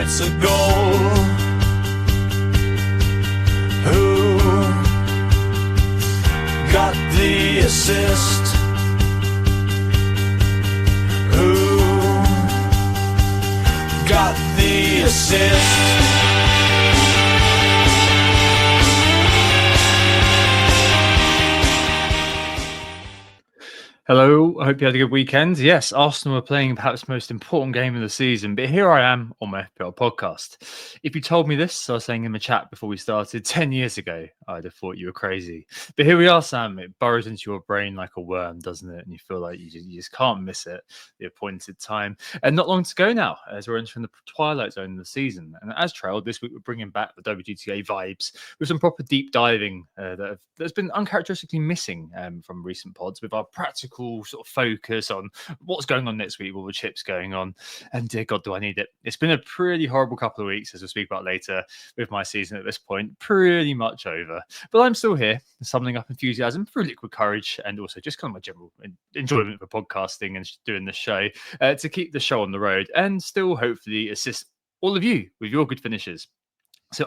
it's a goal. Who got the assist? Who got the assist? Hello, I hope you had a good weekend. Yes, Arsenal are playing perhaps the most important game of the season, but here I am on my FPL podcast. If you told me this, I was saying in the chat before we started 10 years ago, I'd have thought you were crazy. But here we are, Sam. It burrows into your brain like a worm, doesn't it? And you feel like you just can't miss it, the appointed time. And not long to go now, as we're entering the twilight zone of the season. And as trailed, this week we're bringing back the WGTA vibes with some proper deep diving that's been uncharacteristically missing from recent pods, with our practical sort of focus on what's going on next week, all the chips going on, and dear God, do I need it. It's been a pretty horrible couple of weeks, as we'll speak about later, with my season at this point pretty much over, but I'm still here, summoning up enthusiasm through liquid courage and also just kind of my general enjoyment of podcasting and doing the show to keep the show on the road and still hopefully assist all of you with your good finishes. So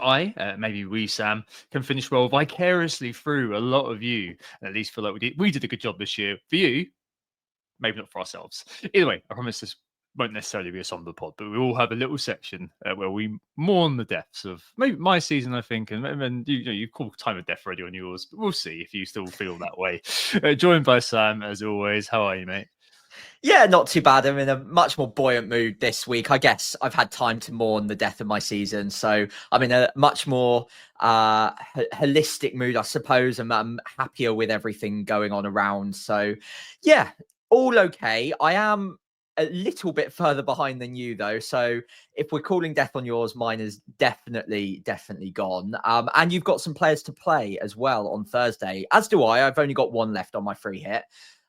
maybe we, Sam, can finish well vicariously through a lot of you, and at least feel like we did a good job this year. For you, maybe not for ourselves. Either way, I promise this won't necessarily be a somber pod, but we all have a little section where we mourn the deaths of maybe my season, I think, and you call time of death already on yours, but we'll see if you still feel that way. Joined by Sam, as always. How are you, mate? Yeah, not too bad. I'm in a much more buoyant mood this week. I guess I've had time to mourn the death of my season, so I'm in a much more holistic mood, I suppose, and I'm happier with everything going on around. So, yeah, all okay. I am a little bit further behind than you, though. So if we're calling death on yours, mine is definitely gone. And you've got some players to play as well on Thursday, as do I. I've only got one left on my free hit.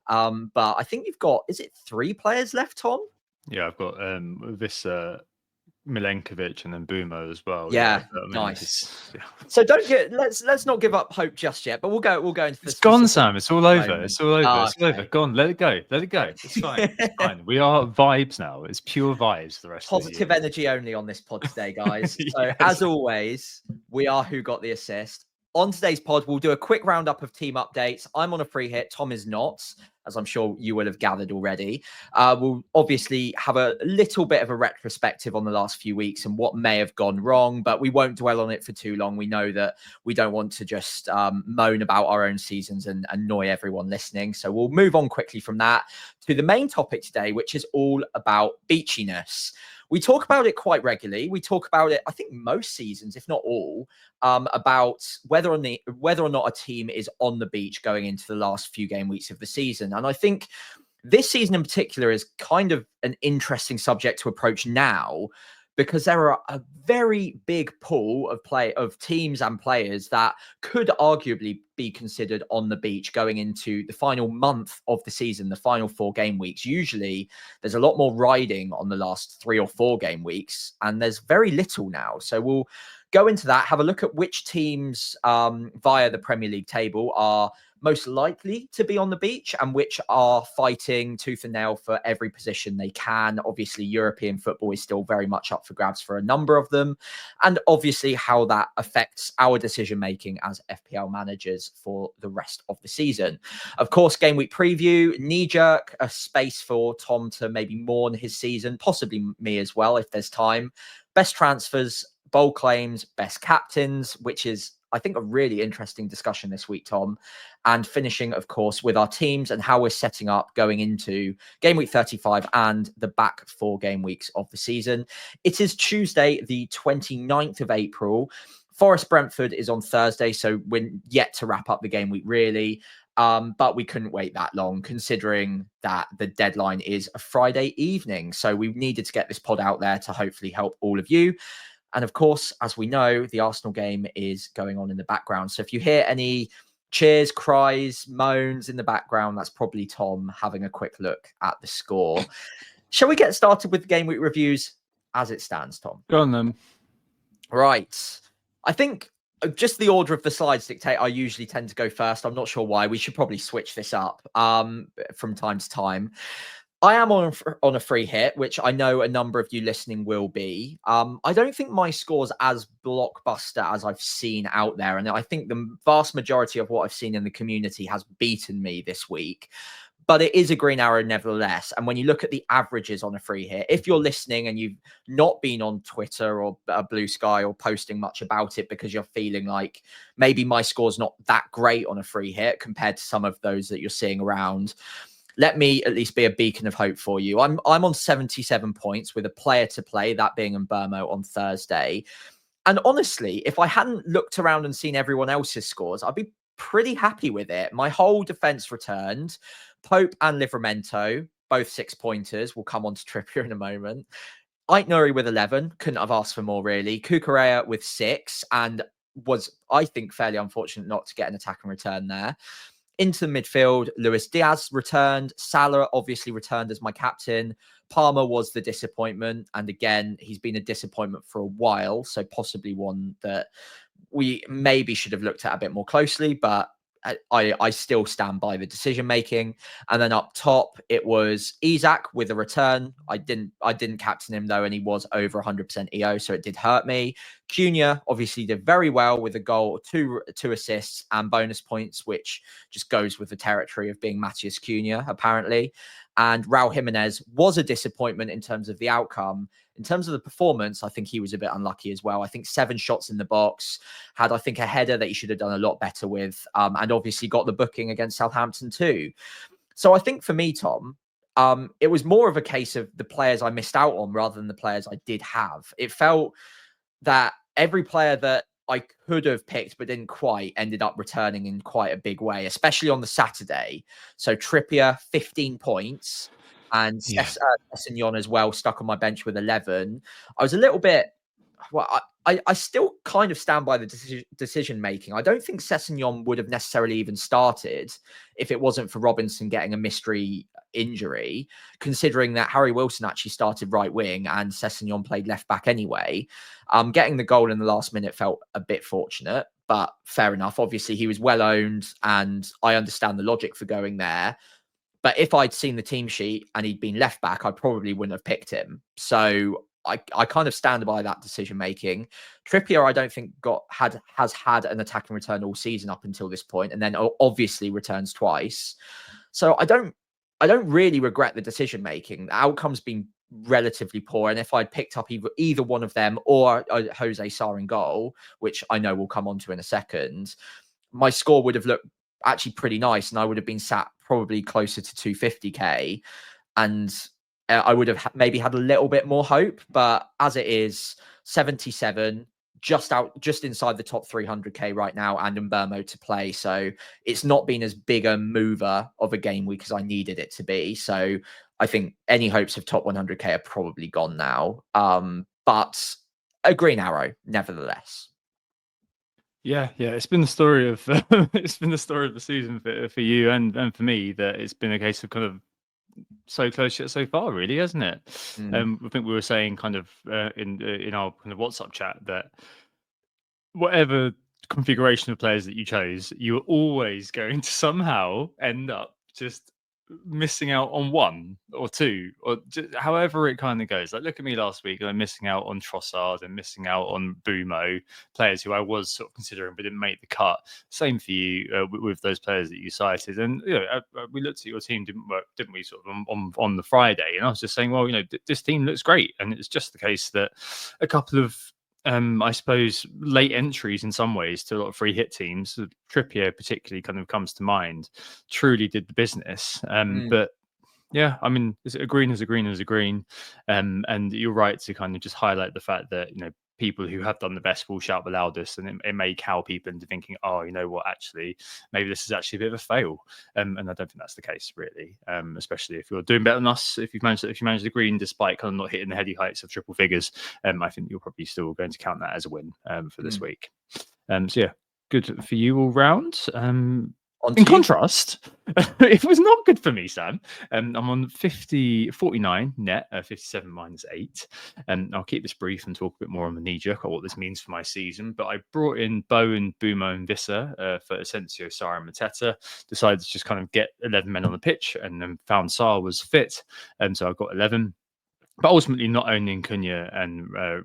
But I think you've got, is it 3 players left, Tom? Yeah, I've got this Milenkovic and then Bumo as well. Yeah, nice. So let's not give up hope just yet, but we'll go into It's gone, Sam. It's all over. It's all over. It's okay. over. Gone. Let it go. It's fine. It's fine. We are vibes now. It's pure vibes. The rest positive of energy only on this pod today, guys. So as always, we are Who Got the Assist. On today's pod, we'll do a quick roundup of team updates. I'm on a free hit. Tom is not, as I'm sure you will have gathered already. We'll obviously have a little bit of a retrospective on the last few weeks and what may have gone wrong, but we won't dwell on it for too long. We know that we don't want to just moan about our own seasons and annoy everyone listening. So we'll move on quickly from that to the main topic today, which is all about beachiness. We talk about it quite regularly. We talk about it, I think, most seasons, if not all, about whether or not a team is on the beach going into the last few game weeks of the season. And I think this season in particular is kind of an interesting subject to approach now, because there are a very big pool of teams and players that could arguably be considered on the beach going into the final month of the season, the final 4 game weeks. Usually there's a lot more riding on the last 3 or 4 game weeks, and there's very little now. So we'll go into that, have a look at which teams via the Premier League table are most likely to be on the beach and which are fighting tooth and nail for every position they can. Obviously, European football is still very much up for grabs for a number of them, and obviously how that affects our decision-making as FPL managers for the rest of the season. Of course, game week preview, knee-jerk, a space for Tom to maybe mourn his season, possibly me as well if there's time. Best transfers, bold claims, best captains, which is, I think, a really interesting discussion this week, Tom. And finishing, of course, with our teams and how we're setting up going into game week 35 and the back 4 game weeks of the season. It is Tuesday, the 29th of April. Forest Brentford is on Thursday, so we're yet to wrap up the game week, really. But we couldn't wait that long, considering that the deadline is a Friday evening. So we needed to get this pod out there to hopefully help all of you. And of course, as we know, the Arsenal game is going on in the background. So if you hear any cheers, cries, moans in the background, that's probably Tom having a quick look at the score. Shall we get started with the game week reviews as it stands, Tom? Go on then. Right. I think just the order of the slides dictate I usually tend to go first. I'm not sure why. We should probably switch this up from time to time. I am on a free hit, which I know a number of you listening will be. I don't think my score's as blockbuster as I've seen out there. And I think the vast majority of what I've seen in the community has beaten me this week. But it is a green arrow nevertheless. And when you look at the averages on a free hit, if you're listening and you've not been on Twitter or Blue Sky or posting much about it because you're feeling like maybe my score's not that great on a free hit compared to some of those that you're seeing around, let me at least be a beacon of hope for you. I'm on 77 points with a player to play, that being Mbermo on Thursday. And honestly, if I hadn't looked around and seen everyone else's scores, I'd be pretty happy with it. My whole defense returned. Pope and Livramento, both 6-pointers. We'll come on to Trippier in a moment. Aitnuri with 11. Couldn't have asked for more, really. Kukurea with 6. And was, I think, fairly unfortunate not to get an attack and return there. Into the midfield, Luis Diaz returned. Salah obviously returned as my captain. Palmer was the disappointment. And again, he's been a disappointment for a while. So possibly one that we maybe should have looked at a bit more closely. But I still stand by the decision making. And then up top, it was Isak with a return. I didn't captain him though, and he was over 100% EO, so it did hurt me. Cunha obviously did very well with a goal, two assists and bonus points, which just goes with the territory of being Matheus Cunha, apparently. And Raul Jimenez was a disappointment in terms of the outcome. In terms of the performance, I think he was a bit unlucky as well. I think 7 shots in the box, had, I think, a header that he should have done a lot better with, and obviously got the booking against Southampton too. So I think for me, Tom, it was more of a case of the players I missed out on rather than the players I did have. It felt that every player that I could have picked but didn't quite ended up returning in quite a big way, especially on the Saturday. So Trippier, 15 points. And Sessegnon as well, stuck on my bench with 11. I was a little bit, well, I still kind of stand by the decision making. I don't think Sessegnon would have necessarily even started if it wasn't for Robinson getting a mystery injury, considering that Harry Wilson actually started right wing and Sessegnon played left back anyway. Getting the goal in the last minute felt a bit fortunate, but fair enough. Obviously, he was well owned and I understand the logic for going there. But if I'd seen the team sheet and he'd been left back, I probably wouldn't have picked him. So I kind of stand by that decision making. Trippier, I don't think has had an attacking return all season up until this point, and then obviously returns twice. So I don't really regret the decision making. The outcome's been relatively poor, and if I'd picked up either one of them or Jose Sarr in goal, which I know we'll come on to in a second, my score would have looked actually pretty nice, and I would have been sat probably closer to 250k, and I would have maybe had a little bit more hope. But as it is, 77, just inside the top 300k right now, and Mbermo to play, so it's not been as big a mover of a game week as I needed it to be. So I think any hopes of top 100k are probably gone now, but a green arrow nevertheless. Yeah, it's been the story of the season for you and for me, that it's been a case of kind of so close yet so far, really, hasn't it? I think we were saying kind of in our kind of WhatsApp chat that whatever configuration of players that you chose, you were always going to somehow end up just missing out on one or two, or just, however it kind of goes. Like, look at me last week, I'm missing out on Trossard and missing out on Bumo, players who I was sort of considering but didn't make the cut. Same for you with those players that you cited. And we looked at your team, didn't we, sort of on the Friday, and I was just saying, well, this team looks great, and it's just the case that a couple of I suppose late entries in some ways to a lot of free hit teams, Trippier particularly kind of comes to mind, truly did the business. But yeah, I mean, a green is a green is a green. And you're right to kind of just highlight the fact that, people who have done the best will shout the loudest, and it may cow people into thinking, oh, you know what, actually, maybe this is actually a bit of a fail. And I don't think that's the case, really. Especially if you're doing better than us, if you manage the green despite kind of not hitting the heady heights of triple figures, I think you're probably still going to count that as a win for this week. So yeah, good for you all round. In contrast, it was not good for me, Sam. I'm on 49 net, 57 minus 8. And I'll keep this brief and talk a bit more on the knee jerk or what this means for my season. But I brought in Bowen, Bumo, and Visser for Asensio, Sarr, and Mateta. Decided to just kind of get 11 men on the pitch, and then found Sarr was fit. And so I got 11. But ultimately, not owning Cunha and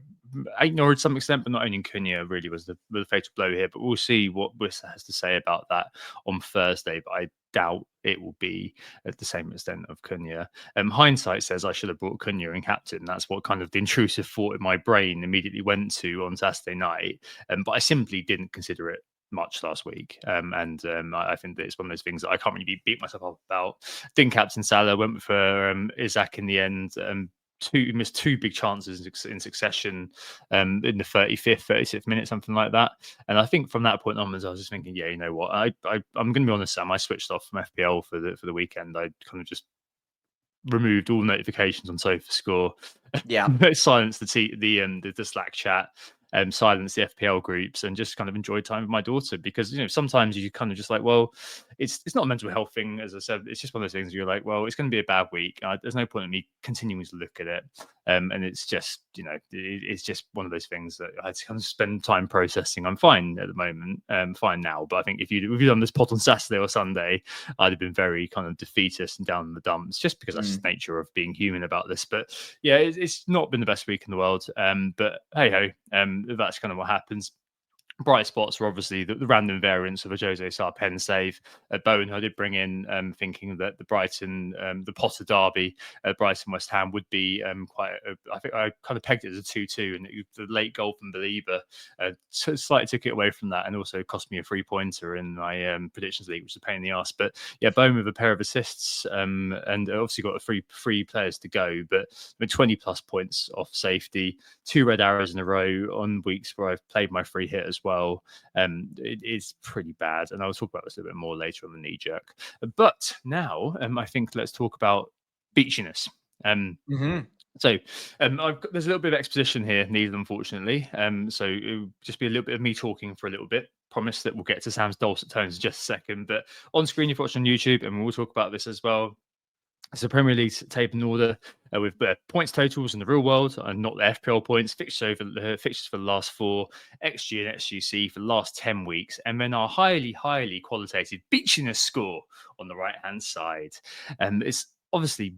ignored to some extent, but not owning Cunha really was the fatal blow here. But we'll see what Wissa has to say about that on Thursday. But I doubt it will be at the same extent of Cunha. Hindsight says I should have brought Cunha in captain. That's what kind of the intrusive thought in my brain immediately went to on Saturday night. But I simply didn't consider it much last week. I think that it's one of those things that I can't really beat myself up about. Didn't captain Salah, went for Isaac in the end. Missed two big chances in succession in the 35th, 36th minute, something like that. And I think from that point onwards, I was just thinking, yeah, you know what? I'm going to be honest, Sam. I switched off from FPL for the weekend. I kind of just removed all notifications on SofaScore. Yeah, silenced the Slack chat. Silence the FPL groups and just kind of enjoy time with my daughter, because sometimes you kind of just like, well, it's not a mental health thing, as I said. It's just one of those things where you're like, well, it's going to be a bad week. There's no point in me continuing to look at it, and it's just it's just one of those things that I had to kind of spend time processing. I'm fine at the moment, fine now, but I think if you'd done this pod on Saturday or Sunday, I'd have been very kind of defeatist and down in the dumps, just because that's the nature of being human about this. But yeah, it's not been the best week in the world, but hey ho, that's kind of what happens. Bright spots were obviously the random variants of a Jose Sarr pen save. Bowen, who I did bring in, thinking that the Brighton, the Potter derby, Brighton West Ham would be I think I kind of pegged it as a 2-2, and the late goal from Belieber slightly took it away from that, and also cost me a 3-pointer in my predictions league, which is a pain in the ass. But yeah, Bowen with a pair of assists, and obviously got a three players to go, but 20 plus points off safety, 2 red arrows in a row on weeks where I've played my free hit as well. It is pretty bad, and I'll talk about this a bit more later on the knee jerk. But now, I think let's talk about beachiness. So there's a little bit of exposition here needed, unfortunately. So it'll just be a little bit of me talking for a little bit. Promise that we'll get to Sam's dulcet tones in just a second. But on screen, you've watched on YouTube, and we'll talk about this as well. It's a Premier League table in order with points totals in the real world and not the FPL points, fixtures for the last 4, XG and XGC for the last 10 weeks, and then our highly, highly qualitative beachiness score on the right-hand side. It's obviously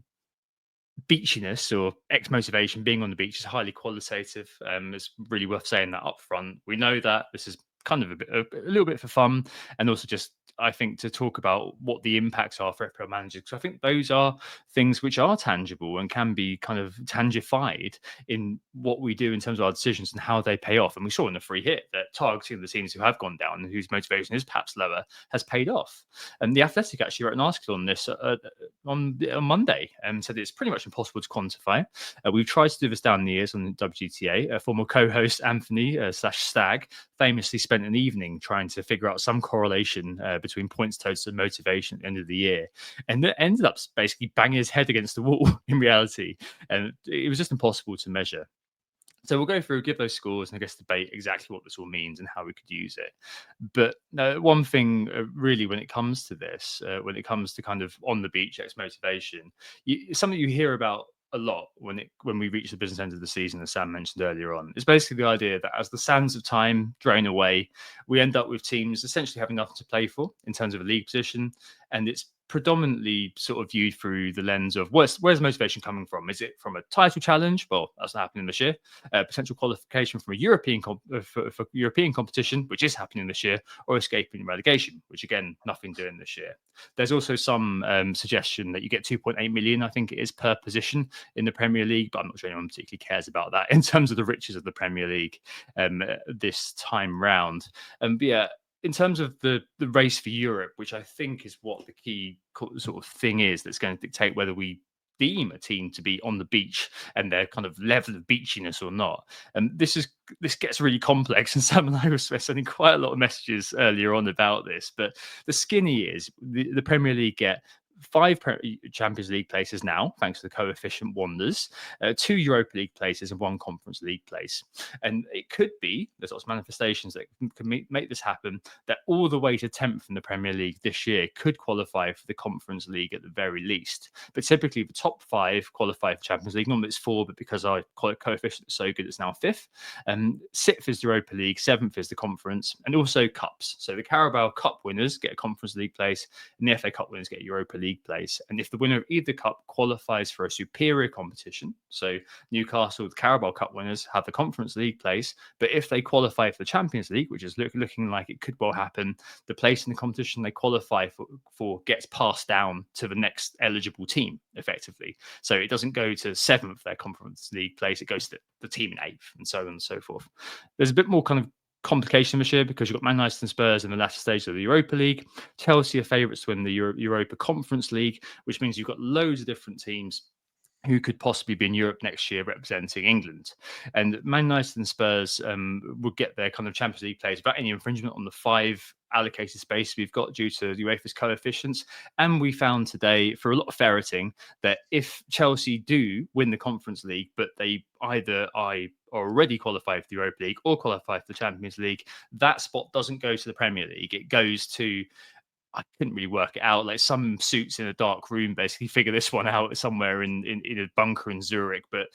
beachiness or X motivation, being on the beach, is highly qualitative. It's really worth saying that up front. We know that this is kind of a little bit for fun, and also just, I think, to talk about what the impacts are for FPL managers, because I think those are things which are tangible and can be kind of tangified in what we do in terms of our decisions and how they pay off. And we saw in the free hit that targeting the teams who have gone down and whose motivation is perhaps lower has paid off. And The Athletic actually wrote an article on this on Monday and said it's pretty much impossible to quantify. We've tried to do this down the years on WGTA. Former co-host Anthony /Stag famously spent an evening trying to figure out some correlation between points totals and motivation at the end of the year, and it ended up basically banging his head against the wall in reality, and it was just impossible to measure. So we'll go through, give those scores, and I guess debate exactly what this all means and how we could use it. But one thing really, when it comes to this, when it comes to kind of on the beach X motivation, something you hear about a lot when we reach the business end of the season, as Sam mentioned earlier on, is basically the idea that as the sands of time drain away, we end up with teams essentially having nothing to play for in terms of a league position, and it's predominantly sort of viewed through the lens of where's motivation coming from? Is it from a title challenge? Well, that's not happening this year. Potential qualification from a European for European competition, which is happening this year, or escaping relegation, which again, nothing doing this year. There's also some suggestion that you get 2.8 million, I think it is, per position in the Premier League, but I'm not sure anyone particularly cares about that in terms of the riches of the Premier League this time round. But yeah, in terms of the race for Europe, which I think is what the key sort of thing is that's going to dictate whether we deem a team to be on the beach and their kind of level of beachiness or not. And this gets really complex, and Sam and I were sending quite a lot of messages earlier on about this. But the skinny is the Premier League get 5 Champions League places now, thanks to the coefficient wonders, 2 Europa League places and 1 Conference League place. And it could be, there's lots of manifestations that can make this happen, that all the way to 10th in the Premier League this year could qualify for the Conference League at the very least. But typically the top 5 qualify for Champions League. Normally it's 4, but because our coefficient is so good, it's now 5th. 6th is the Europa League, 7th is the Conference, and also cups. So the Carabao Cup winners get a Conference League place, and the FA Cup winners get a Europa League place. And if the winner of either cup qualifies for a superior competition, so Newcastle, the Carabao Cup winners, have the Conference League place, but if they qualify for the Champions League, which is looking like it could well happen, the place in the competition they qualify for gets passed down to the next eligible team, effectively. So it doesn't go to 7th, their Conference League place, it goes to the team in 8th, and so on and so forth. There's a bit more kind of complication this year because you've got Man United and Spurs in the latter stage of the Europa League. Chelsea are favourites to win the Europa Conference League, which means you've got loads of different teams who could possibly be in Europe next year representing England. And Man United and Spurs would get their kind of Champions League players without any infringement on the 5 allocated space we've got due to UEFA's coefficients. And we found today, for a lot of ferreting, that if Chelsea do win the Conference League, but they either are already qualified for the Europa League or qualified for the Champions League, that spot doesn't go to the Premier League. It goes to, I couldn't really work it out, like some suits in a dark room basically figure this one out somewhere in a bunker in Zurich. But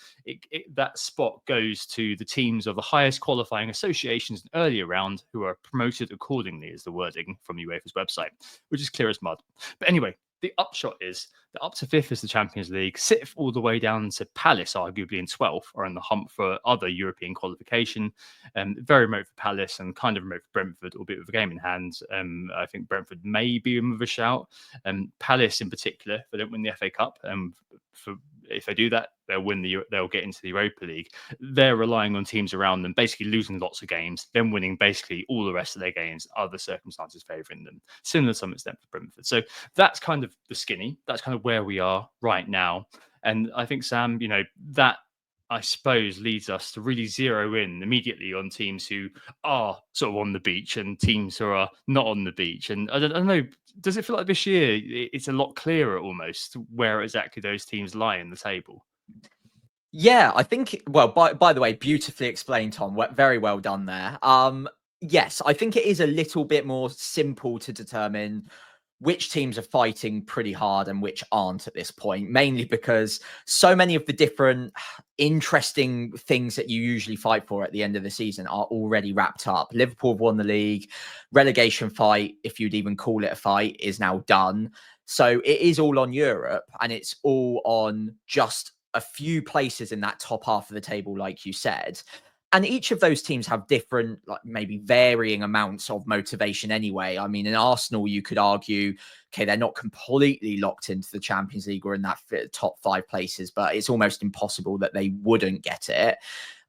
that spot goes to the teams of the highest qualifying associations in the earlier round who are promoted accordingly, is the wording from UEFA's website, which is clear as mud. But anyway, the upshot is that up to 5th is the Champions League, 6th all the way down to Palace, arguably in 12th, are in the hunt for other European qualification. Very remote for Palace and kind of remote for Brentford, albeit with a game in hand. I think Brentford may be in with a shout. Palace in particular, if they don't win the FA Cup, if they do that, they'll get into the Europa League. They're relying on teams around them, basically losing lots of games, then winning basically all the rest of their games, other circumstances favouring them, similar to some extent for Brentford. So that's kind of the skinny. That's kind of where we are right now. And I think, Sam, that I suppose leads us to really zero in immediately on teams who are sort of on the beach and teams who are not on the beach. And I don't know, does it feel like this year it's a lot clearer almost where exactly those teams lie in the table? Yeah, I think, well, by the way, beautifully explained, Tom. Very well done there. Yes, I think it is a little bit more simple to determine which teams are fighting pretty hard and which aren't at this point, mainly because so many of the different interesting things that you usually fight for at the end of the season are already wrapped up. Liverpool have won the league. Relegation fight, if you'd even call it a fight, is now done. So it is all on Europe, and it's all on just a few places in that top half of the table, like you said. And each of those teams have different, like maybe varying amounts of motivation anyway. I mean, in Arsenal, you could argue, okay, they're not completely locked into the Champions League or in that top 5 places, but it's almost impossible that they wouldn't get it.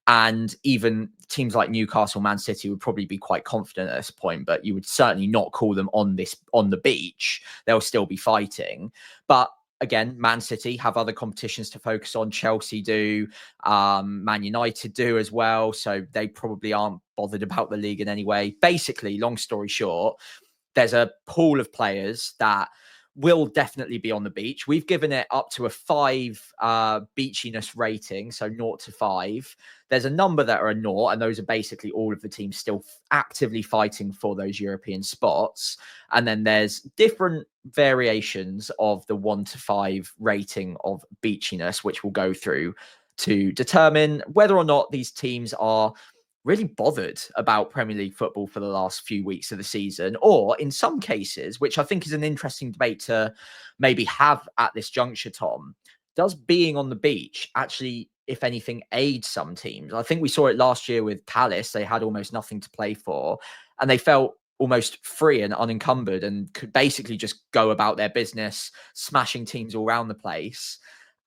And even teams like Newcastle, Man City would probably be quite confident at this point, but you would certainly not call them on the beach. They'll still be fighting. But again, Man City have other competitions to focus on. Chelsea do, Man United do as well. So they probably aren't bothered about the league in any way. Basically, long story short, there's a pool of players that will definitely be on the beach. We've given it up to a 5 beachiness rating, so 0 to 5. There's a number that are a 0, and those are basically all of the teams still actively fighting for those European spots. And then there's different variations of the 1 to 5 rating of beachiness, which we'll go through to determine whether or not these teams are really bothered about Premier League football for the last few weeks of the season, or in some cases, which I think is an interesting debate to maybe have at this juncture, Tom, does being on the beach actually, if anything, aid some teams? I think we saw it last year with Palace. They had almost nothing to play for, and they felt almost free and unencumbered and could basically just go about their business, smashing teams all around the place.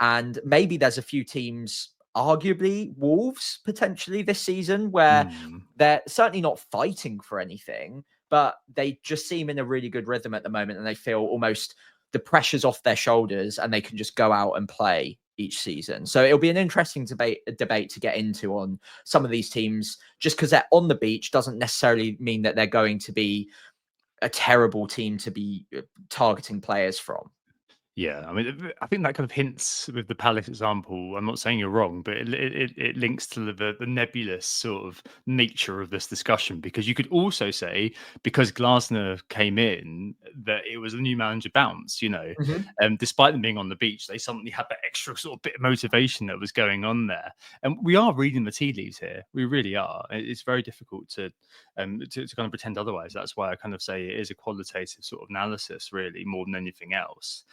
And maybe there's a few teams, arguably Wolves potentially this season, where they're certainly not fighting for anything, but they just seem in a really good rhythm at the moment, and they feel almost the pressure's off their shoulders and they can just go out and play each season. So it'll be an interesting debate to get into on some of these teams. Just because they're on the beach doesn't necessarily mean that they're going to be a terrible team to be targeting players from. Yeah, I mean, I think that kind of hints with the Palace example. I'm not saying you're wrong, but it links to the nebulous sort of nature of this discussion, because you could also say, because Glasner came in, that it was a new manager bounce, despite them being on the beach, they suddenly had that extra sort of bit of motivation that was going on there. And we are reading the tea leaves here. We really are. It's very difficult to kind of pretend otherwise. That's why I kind of say it is a qualitative sort of analysis, really, more than anything else.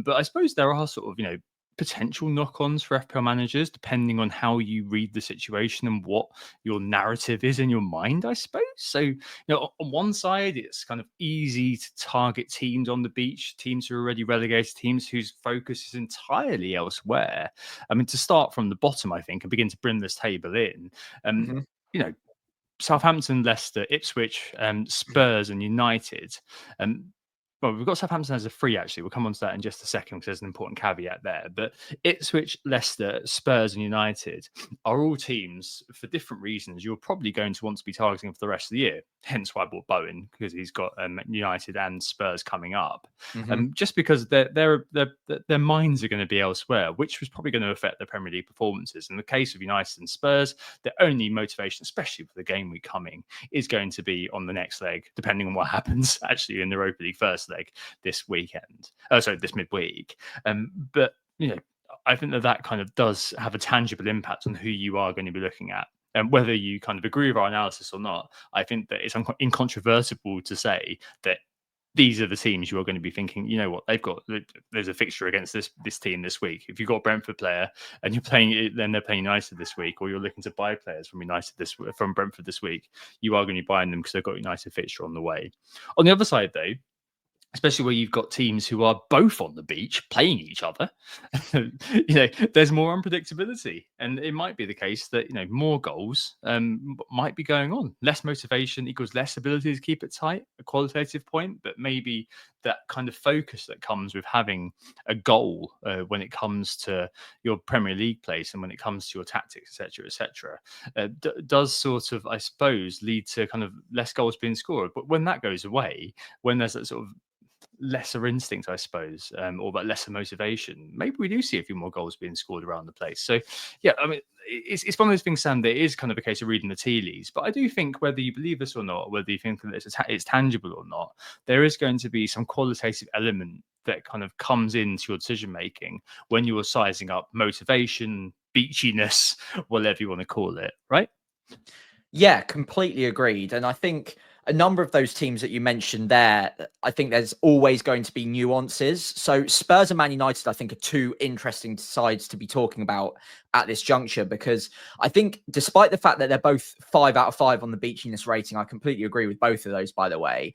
But I suppose there are sort of, potential knock-ons for FPL managers, depending on how you read the situation and what your narrative is in your mind, I suppose. So, on one side, it's kind of easy to target teams on the beach, teams who are already relegated, teams whose focus is entirely elsewhere. I mean, to start from the bottom, I think, and begin to bring this table in, Mhm. you know, Southampton, Leicester, Ipswich, Spurs, and United. Well, we've got Southampton as a free, actually. We'll come on to that in just a second because there's an important caveat there. But Ipswich, Leicester, Spurs, and United are all teams, for different reasons, you're probably going to want to be targeting for the rest of the year. Hence why I bought Bowen, because he's got United and Spurs coming up. Mhm. Just because their minds are going to be elsewhere, which was probably going to affect their Premier League performances. In the case of United and Spurs, their only motivation, especially for the game week coming, is going to be on the next leg, depending on what happens actually in the Europa League first leg this weekend. This midweek. But I think that kind of does have a tangible impact on who you are going to be looking at. And whether you kind of agree with our analysis or not, I think that it's incontrovertible to say that these are the teams you are going to be thinking, you know what, there's a fixture against this team this week. If you've got a Brentford player and you're playing it, then they're playing United this week, or you're looking to buy players from Brentford this week, you are going to be buying them because they've got United fixture on the way. On the other side, though, especially where you've got teams who are both on the beach playing each other, there's more unpredictability. And it might be the case that, more goals might be going on. Less motivation equals less ability to keep it tight, a qualitative point, but maybe that kind of focus that comes with having a goal when it comes to your Premier League place and when it comes to your tactics, etc., does sort of, I suppose, lead to kind of less goals being scored. But when that goes away, when there's that sort of lesser instinct, I suppose, or that lesser motivation, maybe we do see a few more goals being scored around the place. So, yeah, I mean, it's one of those things, Sam, that is kind of a case of reading the tea leaves. But I do think, whether you believe this or not, whether you think that it's tangible or not, there is going to be some qualitative element that kind of comes into your decision making when you are sizing up motivation, beachiness, whatever you want to call it, right? Yeah, completely agreed. And I think a number of those teams that you mentioned there, I think there's always going to be nuances. So Spurs and Man United, I think, are two interesting sides to be talking about at this juncture, because I think, despite the fact that they're both 5 out of 5 on the beachiness rating, I completely agree with both of those, by the way.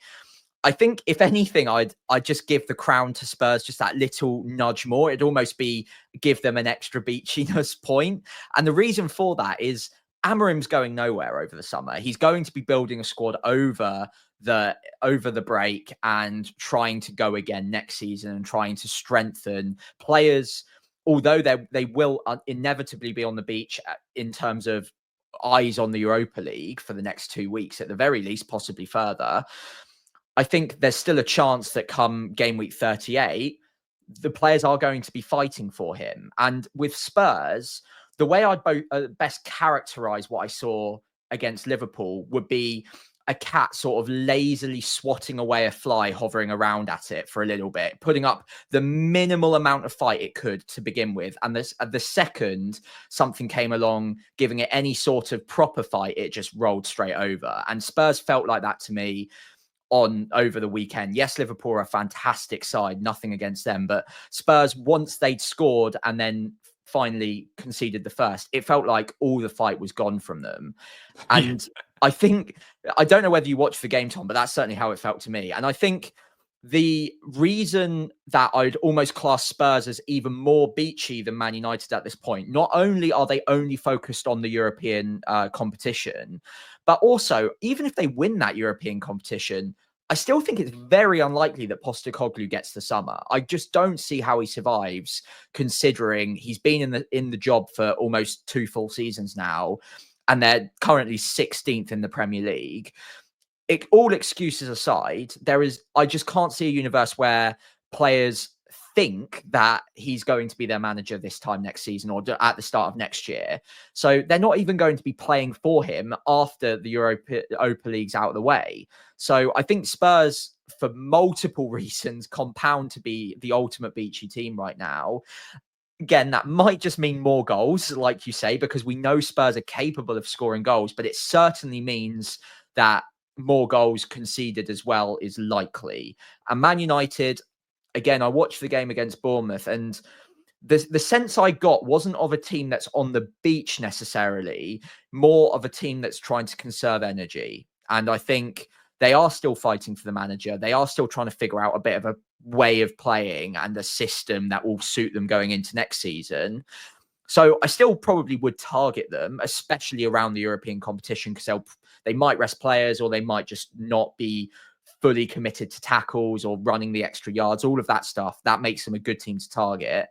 I think, if anything, I'd just give the crown to Spurs just that little nudge more. It'd almost be give them an extra beachiness point. And the reason for that is Amarim's going nowhere over the summer. He's going to be building a squad over the break and trying to go again next season and trying to strengthen players. Although they will inevitably be on the beach in terms of eyes on the Europa League for the next 2 weeks, at the very least, possibly further. I think there's still a chance that come game week 38, the players are going to be fighting for him. And with Spurs, the way I'd best characterize what I saw against Liverpool would be a cat sort of lazily swatting away a fly hovering around at it for a little bit, putting up the minimal amount of fight it could to begin with. And the second something came along, giving it any sort of proper fight, it just rolled straight over. And Spurs felt like that to me over the weekend. Yes, Liverpool are a fantastic side, nothing against them, but Spurs, once they'd scored and then finally conceded the first, it felt like all the fight was gone from them. And I don't know whether you watched the game, Tom, but that's certainly how it felt to me. And I think the reason that I'd almost class Spurs as even more beachy than Man United at this point, not only are they only focused on the European competition, but also, even if they win that European competition, I still think it's very unlikely that Postecoglou gets the summer. I just don't see how he survives, considering he's been in the job for almost 2 full seasons now, and they're currently 16th in the Premier League. All excuses aside, I just can't see a universe where players think that he's going to be their manager this time next season or at the start of next year. So they're not even going to be playing for him after the Europa League's out of the way. So I think Spurs, for multiple reasons, compound to be the ultimate beachy team right now. Again, that might just mean more goals, like you say, because we know Spurs are capable of scoring goals, but it certainly means that more goals conceded as well is likely. And Man United, again, I watched the game against Bournemouth, and the sense I got wasn't of a team that's on the beach necessarily, more of a team that's trying to conserve energy. And I think they are still fighting for the manager. They are still trying to figure out a bit of a way of playing and a system that will suit them going into next season. So I still probably would target them, especially around the European competition, because they might rest players or they might just not be fully committed to tackles or running the extra yards, all of that stuff. That makes them a good team to target.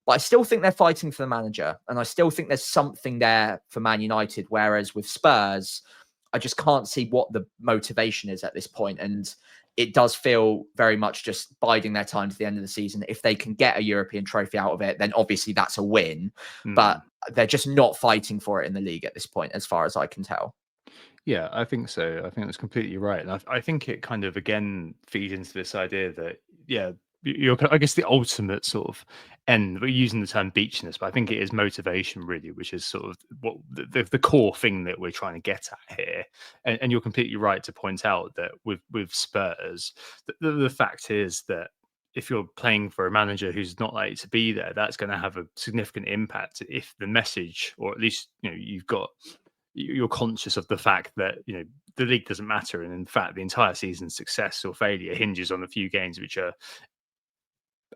But I still think they're fighting for the manager. And I still think there's something there for Man United. Whereas with Spurs, I just can't see what the motivation is at this point. And it does feel very much just biding their time to the end of the season. If they can get a European trophy out of it, then obviously that's a win. But they're just not fighting for it in the league at this point, as far as I can tell. Yeah, I think so. I think that's completely right. And I think it kind of, again, feeds into this idea that, yeah, you're, I guess, the ultimate sort of end. We're using the term beachiness, but I think it is motivation, really, which is sort of what the core thing that we're trying to get at here. And you're completely right to point out that with Spurs, the fact is that if you're playing for a manager who's not likely to be there, that's going to have a significant impact if the message, or at least, you're conscious of the fact that, the league doesn't matter. And in fact, the entire season's success or failure hinges on a few games which are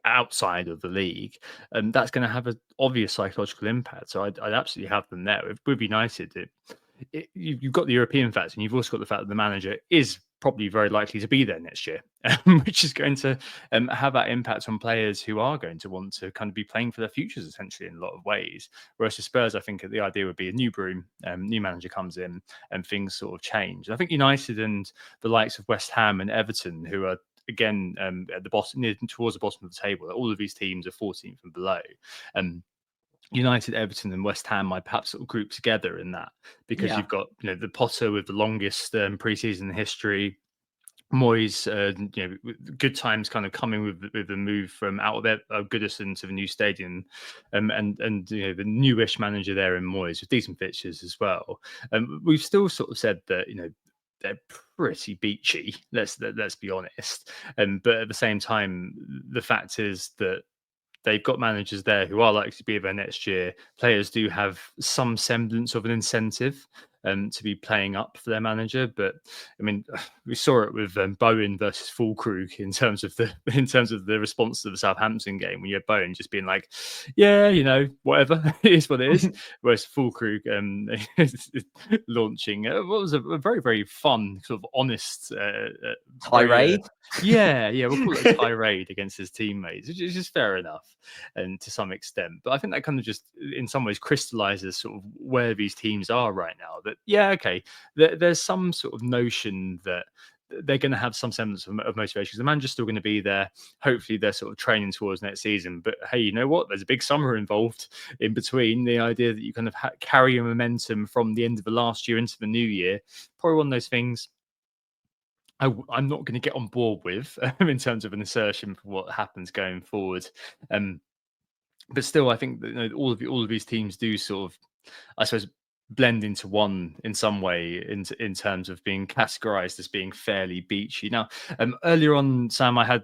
outside of the league. And that's going to have an obvious psychological impact. So I'd absolutely have them there. With United, you've got the European factor, and you've also got the fact that the manager is probably very likely to be there next year, which is going to have that impact on players who are going to want to kind of be playing for their futures, essentially, in a lot of ways. Whereas for Spurs, I think the idea would be a new broom, new manager comes in, and things sort of change. And I think United and the likes of West Ham and Everton, who are again at the bottom, towards the bottom of the table, all of these teams are 14th and below. United, Everton, and West Ham might perhaps sort of group together in that, because you've got the Potter with the longest preseason history. Moyes, good times kind of coming with the move from out of Goodison to the new stadium, and the newish manager there in Moyes with decent fixtures as well. We've still sort of said that they're pretty beachy. Let's be honest. But at the same time, the fact is that they've got managers there who are likely to be there next year. Players do have some semblance of an incentive to be playing up for their manager. But I mean, we saw it with Bowen versus Fulkrug in terms of the response to the Southampton game, when you had Bowen just being like, yeah, whatever, it is what it is. Whereas Fulkrug launching what was a very, very fun, sort of honest tirade. We'll call it a tirade against his teammates, which is just fair enough, and to some extent. But I think that kind of just, in some ways, crystallizes sort of where these teams are right now. That there's some sort of notion that they're going to have some semblance of motivation, because the manager's still going to be there. Hopefully they're sort of training towards next season. But hey, you know what? There's a big summer involved in between. The idea that you kind of carry a momentum from the end of the last year into the new year, probably one of those things I'm not going to get on board with in terms of an assertion for what happens going forward. But still, I think that all of these teams do sort of, I suppose, blend into one in some way in terms of being categorized as being fairly beachy. Now, earlier on, Sam, I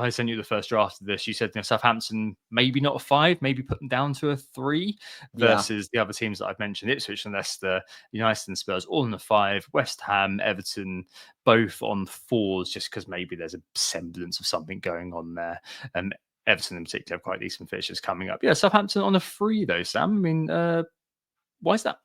sent you the first draft of this. You said Southampton maybe not a 5, maybe put them down to a 3, versus the other teams that I've mentioned, Ipswich and Leicester, United and Spurs, all in a 5. West Ham, Everton, both on 4s, just because maybe there's a semblance of something going on there. Everton in particular have quite decent fixtures coming up. Yeah, Southampton on a 3 though, Sam. I mean, why is that?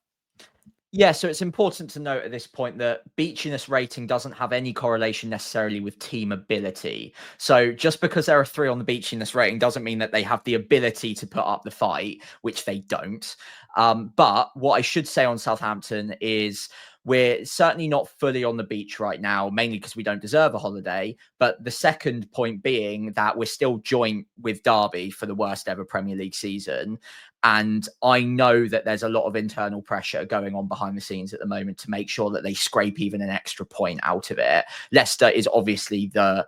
Yeah, so it's important to note at this point that beachiness rating doesn't have any correlation necessarily with team ability. So just because there are 3 on the beachiness rating doesn't mean that they have the ability to put up the fight, which they don't. But what I should say on Southampton is, we're certainly not fully on the beach right now, mainly because we don't deserve a holiday. But the second point being that we're still joint with Derby for the worst ever Premier League season. And I know that there's a lot of internal pressure going on behind the scenes at the moment to make sure that they scrape even an extra point out of it. Leicester is obviously the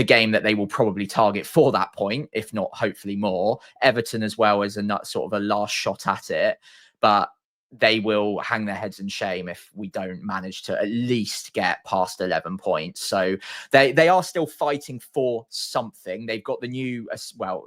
game that they will probably target for that point, if not hopefully more. Everton as well as a sort of a last shot at it. But they will hang their heads in shame if we don't manage to at least get past 11 points. So they are still fighting for something. They've got the new,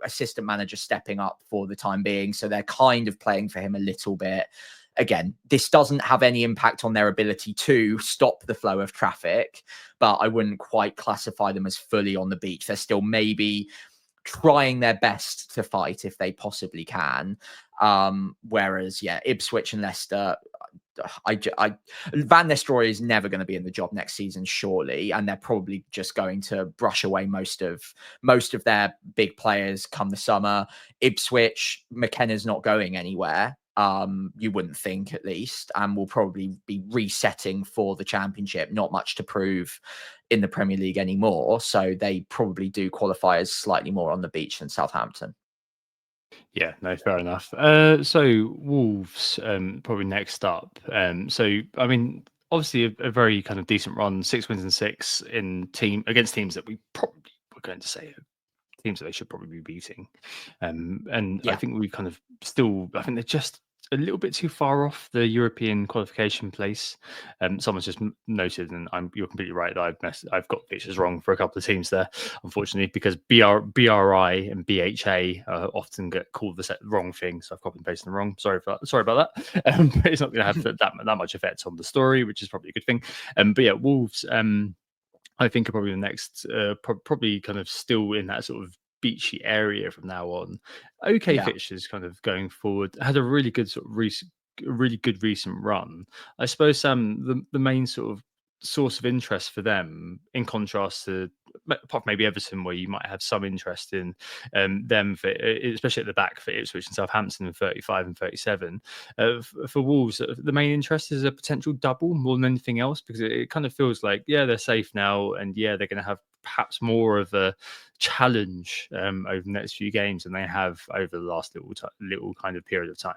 assistant manager stepping up for the time being. So they're kind of playing for him a little bit. Again, this doesn't have any impact on their ability to stop the flow of traffic, but I wouldn't quite classify them as fully on the beach. They're still maybe trying their best to fight if they possibly can. Whereas, Ipswich and Leicester, Van Nistelrooy is never going to be in the job next season, surely, and they're probably just going to brush away most of their big players come the summer. Ipswich, McKenna's not going anywhere. You wouldn't think, at least, and will probably be resetting for the Championship. Not much to prove in the Premier League anymore, so they probably do qualify as slightly more on the beach than Southampton. Yeah, no, fair enough. So Wolves, probably next up. So I mean, obviously a very kind of decent run, 6 wins and 6 against teams that we probably were going to say teams that they should probably be beating. I think we kind of I think they're just a little bit too far off the European qualification place. Someone's just noted, and you're completely right, that I've got pictures wrong for a couple of teams there, unfortunately, because BRI and BHA often get called the wrong thing, so I've copied and pasted them wrong. Sorry about that. But it's not going to have that much effect on the story, which is probably a good thing. But yeah, Wolves, I think are probably the next, probably kind of still in that sort of beachy area from now on. Fixtures kind of going forward. Had a really good recent run. I suppose the main sort of source of interest for them, in contrast to apart from maybe Everton, where you might have some interest in them, especially at the back for Ipswich and Southampton in 35 and 37. For Wolves, the main interest is a potential double more than anything else, because it kind of feels like, they're safe now, and they're going to have perhaps more of a challenge over the next few games than they have over the last little kind of period of time.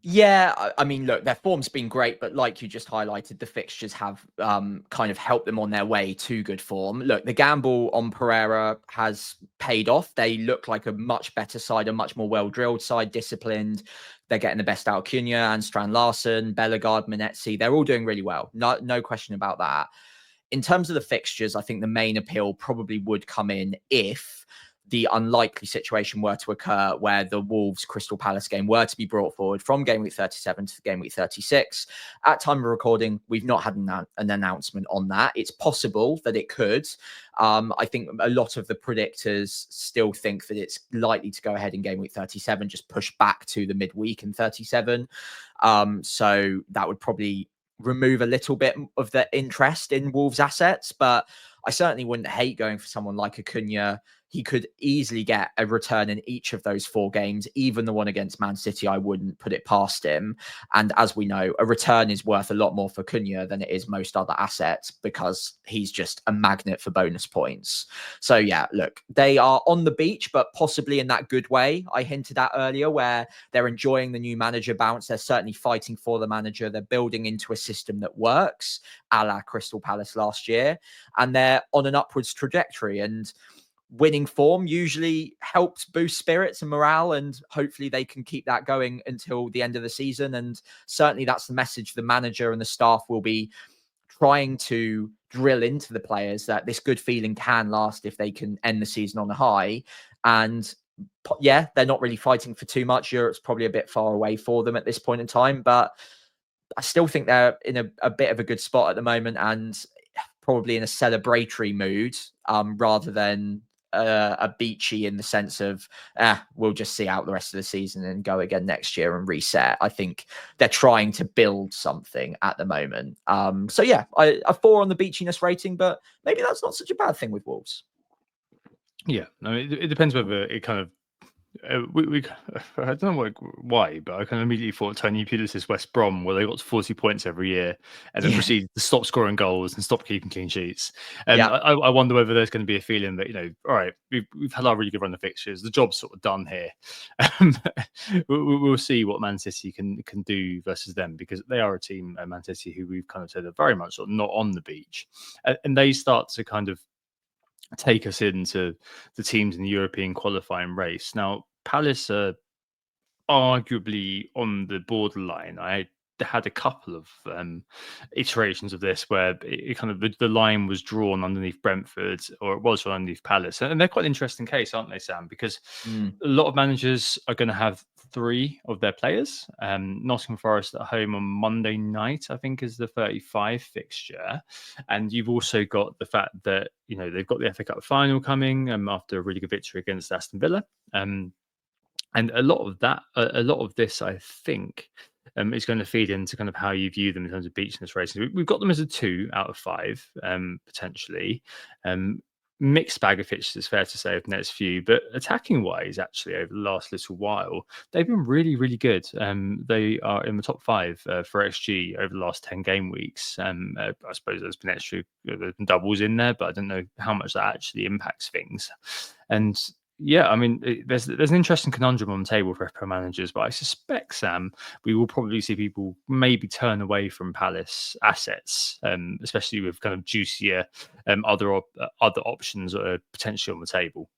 Yeah, I mean, look, their form's been great, but like you just highlighted, the fixtures have kind of helped them on their way to good form. Look, the gamble on Pereira has paid off. They look like a much better side, a much more well-drilled side, disciplined. They're getting the best out of Cunha and Strand Larsen, Bellegarde, Manetzi. They're all doing really well. No question about that. In terms of the fixtures, I think the main appeal probably would come in if the unlikely situation were to occur where the Wolves Crystal Palace game were to be brought forward from game week 37 to game week 36. At time of recording, we've not had an announcement on that. It's possible that it could. I think a lot of the predictors still think that it's likely to go ahead in game week 37, just push back to the midweek in 37. So that would probably remove a little bit of the interest in Wolves assets, but I certainly wouldn't hate going for someone like Acuna. He could easily get a return in each of those 4 games, even the one against Man City. I wouldn't put it past him. And as we know, a return is worth a lot more for Cunha than it is most other assets, because he's just a magnet for bonus points. So yeah, look, they are on the beach, but possibly in that good way I hinted at earlier, where they're enjoying the new manager bounce. They're certainly fighting for the manager. They're building into a system that works, a la Crystal Palace last year, and they're on an upwards trajectory. And winning form usually helps boost spirits and morale, and hopefully they can keep that going until the end of the season. And certainly that's the message the manager and the staff will be trying to drill into the players, that this good feeling can last if they can end the season on a high. And yeah, they're not really fighting for too much. Europe's probably a bit far away for them at this point in time, but I still think they're in a bit of a good spot at the moment, and probably in a celebratory mood, rather than a beachy in the sense of we'll just see out the rest of the season and go again next year and reset. I think they're trying to build something at the moment. So yeah, a 4 on the beachiness rating, but maybe that's not such a bad thing with Wolves. Yeah, no, it depends whether it kind of We I don't know why, but I kind of immediately thought Tony Pulis' West Brom, where they got to 40 points every year and then Yeah. proceeded to stop scoring goals and stop keeping clean sheets. And Yeah. I wonder whether there's going to be a feeling that, all right, we've had our really good run of fixtures. The job's sort of done here. Um, we'll see what Man City can do versus them, because they are a team, Man City, who we've kind of said are very much sort of not on the beach. And they start to kind of take us into the teams in the European qualifying race. Now, Palace are arguably on the borderline. I had a couple of iterations of this where it kind of the line was drawn underneath Brentford, or it was drawn underneath Palace, and they're quite an interesting case, aren't they, Sam? Because Mm. a lot of managers are going to have three of their players. Nottingham Forest at home on Monday night, I think, is the 35 fixture, and you've also got the fact that they've got the FA Cup final coming after a really good victory against Aston Villa. And a lot of that, a lot of this, I think, is going to feed into kind of how you view them in terms of beachiness races. We've got them as a 2 out of 5, potentially. Mixed bag of fixtures, it's fair to say, of the next few, but attacking wise, actually, over the last little while, they've been really, really good. They are in the top 5 for XG over the last 10 game weeks. I suppose there's been extra there's been doubles in there, but I don't know how much that actually impacts things. And yeah, I mean, there's an interesting conundrum on the table for FPL managers, but I suspect, Sam, we will probably see people maybe turn away from Palace assets, especially with kind of juicier other options that are potentially on the table.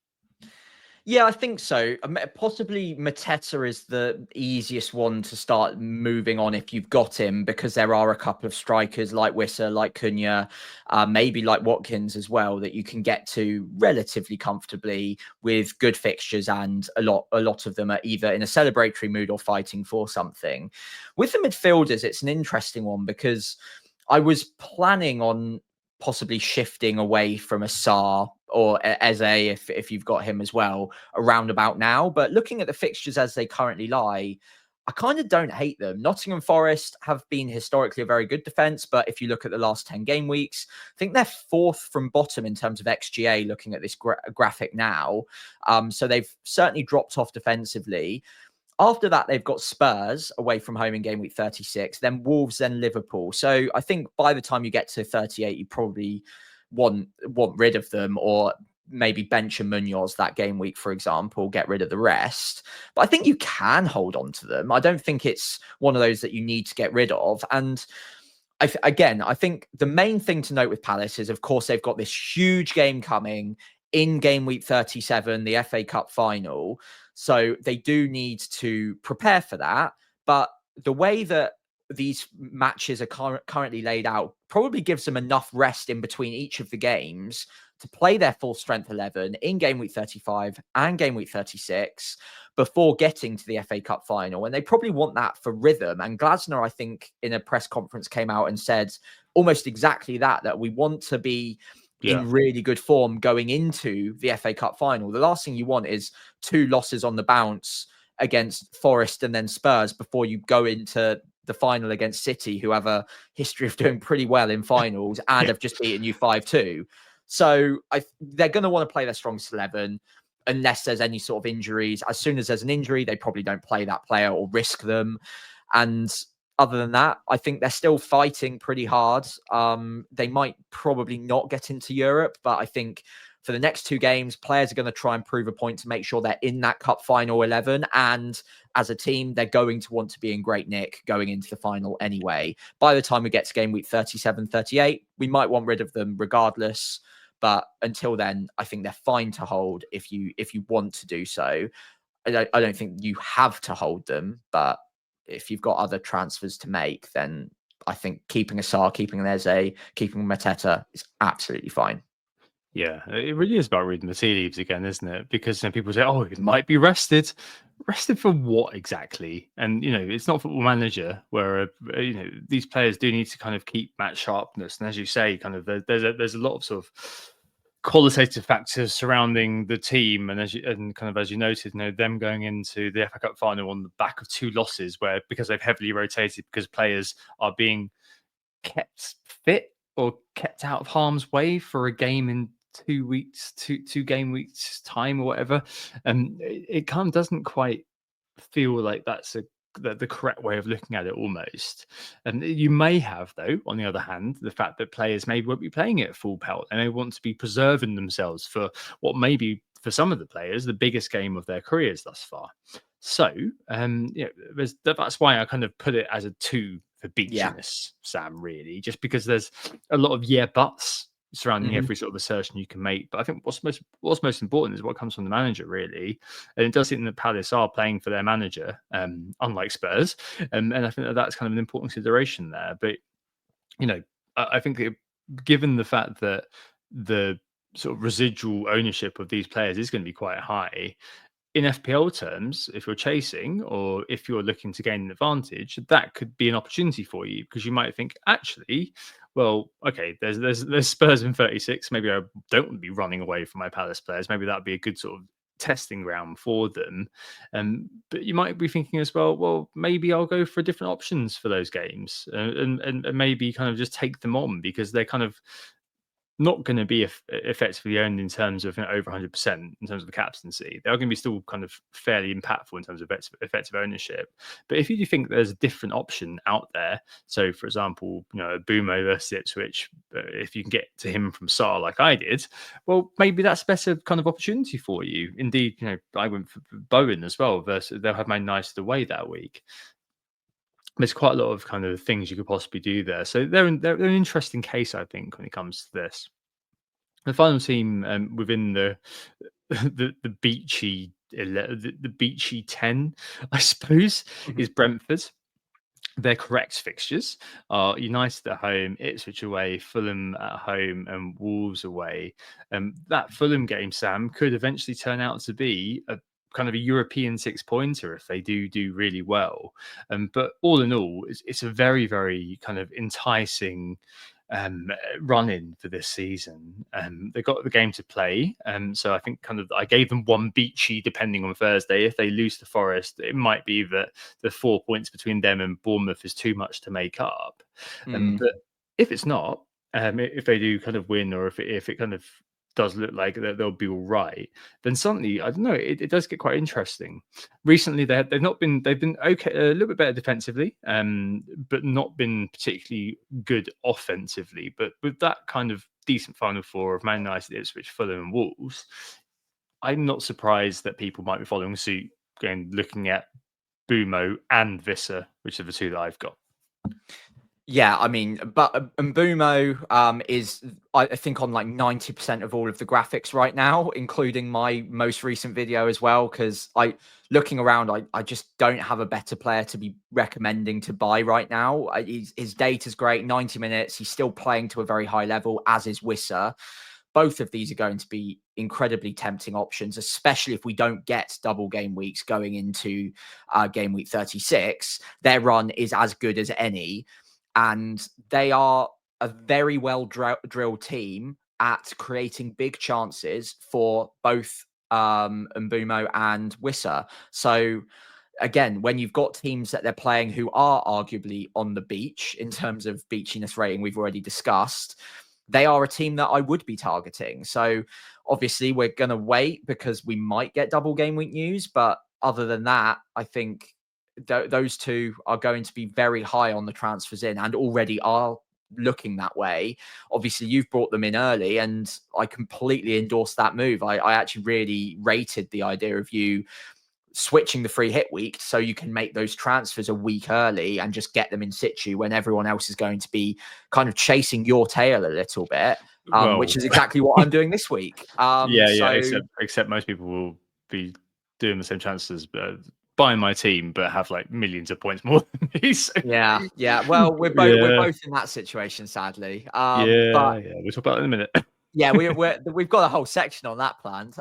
Yeah, I think so. Possibly Mateta is the easiest one to start moving on if you've got him, because there are a couple of strikers like Wissa, like Cunha, maybe like Watkins as well, that you can get to relatively comfortably with good fixtures, and a lot of them are either in a celebratory mood or fighting for something. With the midfielders, it's an interesting one, because I was planning on possibly shifting away from a Sarr or Eze, if you've got him as well, around about now. But looking at the fixtures as they currently lie, I kind of don't hate them. Nottingham Forest have been historically a very good defence, but if you look at the last 10 game weeks, I think they're 4th from bottom in terms of XGA looking at this graphic now. So they've certainly dropped off defensively. After that, they've got Spurs away from home in game week 36, then Wolves, then Liverpool. So I think by the time you get to 38, you probably want rid of them, or maybe bench and Munoz that game week, for example, get rid of the rest. But I think you can hold on to them. I don't think it's one of those that you need to get rid of. And I think the main thing to note with Palace is, of course, they've got this huge game coming in game week 37, the FA Cup final. So they do need to prepare for that. But the way that these matches are currently laid out probably gives them enough rest in between each of the games to play their full strength 11 in game week 35 and game week 36 before getting to the FA Cup final. And they probably want that for rhythm. And Glasner, I think, in a press conference came out and said almost exactly that we want to be in really good form going into the FA Cup final. The last thing you want is 2 losses on the bounce against Forest and then Spurs before you go into the final against City, who have a history of doing pretty well in finals and have just beaten you 5-2. So they're going to want to play their strongest 11 unless there's any sort of injuries. As soon as there's an injury, they probably don't play that player or risk them. And other than that, I think they're still fighting pretty hard. They might probably not get into Europe, but I think for the next 2 games, players are going to try and prove a point to make sure they're in that cup final 11. And as a team, they're going to want to be in great nick going into the final anyway. By the time we get to game week 37, 38, we might want rid of them regardless. But until then, I think they're fine to hold if you want to do so. I don't think you have to hold them, but if you've got other transfers to make, then I think keeping a Sarr, keeping an Eze, keeping Mateta is absolutely fine. Yeah, it really is about reading the tea leaves again, isn't it? Because people say, "Oh, it might be rested." Rested for what exactly? And it's not Football Manager where these players do need to kind of keep match sharpness. And as you say, kind of there's a lot of sort of qualitative factors surrounding the team, and as you noted, them going into the FA Cup final on the back of 2 losses, where because they've heavily rotated, because players are being kept fit or kept out of harm's way for a game in 2 weeks, two game weeks time or whatever, and it kind of doesn't quite feel like that's the correct way of looking at it almost. And you may have, though, on the other hand, the fact that players maybe won't be playing it at full pelt and they want to be preserving themselves for what may be, for some of the players, the biggest game of their careers thus far. So that's why I kind of put it as a 2 for beachiness, Sam, really, just because there's a lot of buts surrounding every sort of assertion you can make. But I think what's most important is what comes from the manager, really. And it does seem that Palace are playing for their manager, unlike Spurs. And I think that's kind of an important consideration there. But, I think given the fact that the sort of residual ownership of these players is going to be quite high, in FPL terms, if you're chasing or if you're looking to gain an advantage, that could be an opportunity for you, because you might think, actually, well, okay, there's Spurs in 36. Maybe I don't want to be running away from my Palace players. Maybe that'd be a good sort of testing ground for them. But you might be thinking as well, maybe I'll go for different options for those games, and maybe kind of just take them on, because they're kind of not going to be effectively owned in terms of over 100% in terms of the captaincy. They're going to be still kind of fairly impactful in terms of effective ownership. But if you think there's a different option out there, so for example, Bumo versus Ipswich, if you can get to him from Saar like I did, well, maybe that's a better kind of opportunity for you. Indeed, I went for Bowen as well, versus they'll have Man United away that week. There's quite a lot of kind of things you could possibly do there. So they're an interesting case, I think, when it comes to this. The final team within the beachy the beachy 10, I suppose, is Brentford. Their correct fixtures are United at home, Ipswich away, Fulham at home, and Wolves away. That Fulham game, Sam, could eventually turn out to be a kind of a European 6-pointer if they do really well. But all in all, it's a very, very kind of enticing run in for this season. They've got the game to play, so I think kind of I gave them one beachy depending on Thursday. If they lose to Forest, it might be that the 4 points between them and Bournemouth is too much to make up. But if it's not, if they do kind of win, or if it kind of does look like they'll be all right, then suddenly, I don't know, it does get quite interesting. Recently, they've been okay, a little bit better defensively, but not been particularly good offensively. But with that kind of decent final four of Man United, Ipswich, Fulham, and Wolves, I'm not surprised that people might be following suit, again, looking at Bumo and Visser, which are the two that I've got. Yeah, I mean, but Mbumo is, I think, on like 90% of all of the graphics right now, including my most recent video as well. Because looking around, I just don't have a better player to be recommending to buy right now. His data's great, 90 minutes. He's still playing to a very high level, as is Wisser. Both of these are going to be incredibly tempting options, especially if we don't get double game weeks going into game week 36. Their run is as good as any. And they are a very well drilled team at creating big chances for both Mbumo and Wisser. So again, when you've got teams that they're playing who are arguably on the beach in terms of beachiness rating, we've already discussed, they are a team that I would be targeting. So obviously we're going to wait because we might get double game week news. But other than that, I think those two are going to be very high on the transfers in, and already are looking that way. Obviously, you've brought them in early, and I completely endorse that move. I actually really rated the idea of you switching the free hit week so you can make those transfers a week early and just get them in situ when everyone else is going to be kind of chasing your tail a little bit, which is exactly what I'm doing this week. Except most people will be doing the same transfers, but buying my team, but have like millions of points more than me. So. Yeah. Well, we're both in that situation, sadly. But we'll talk about it in a minute. Yeah, we've got a whole section on that planned.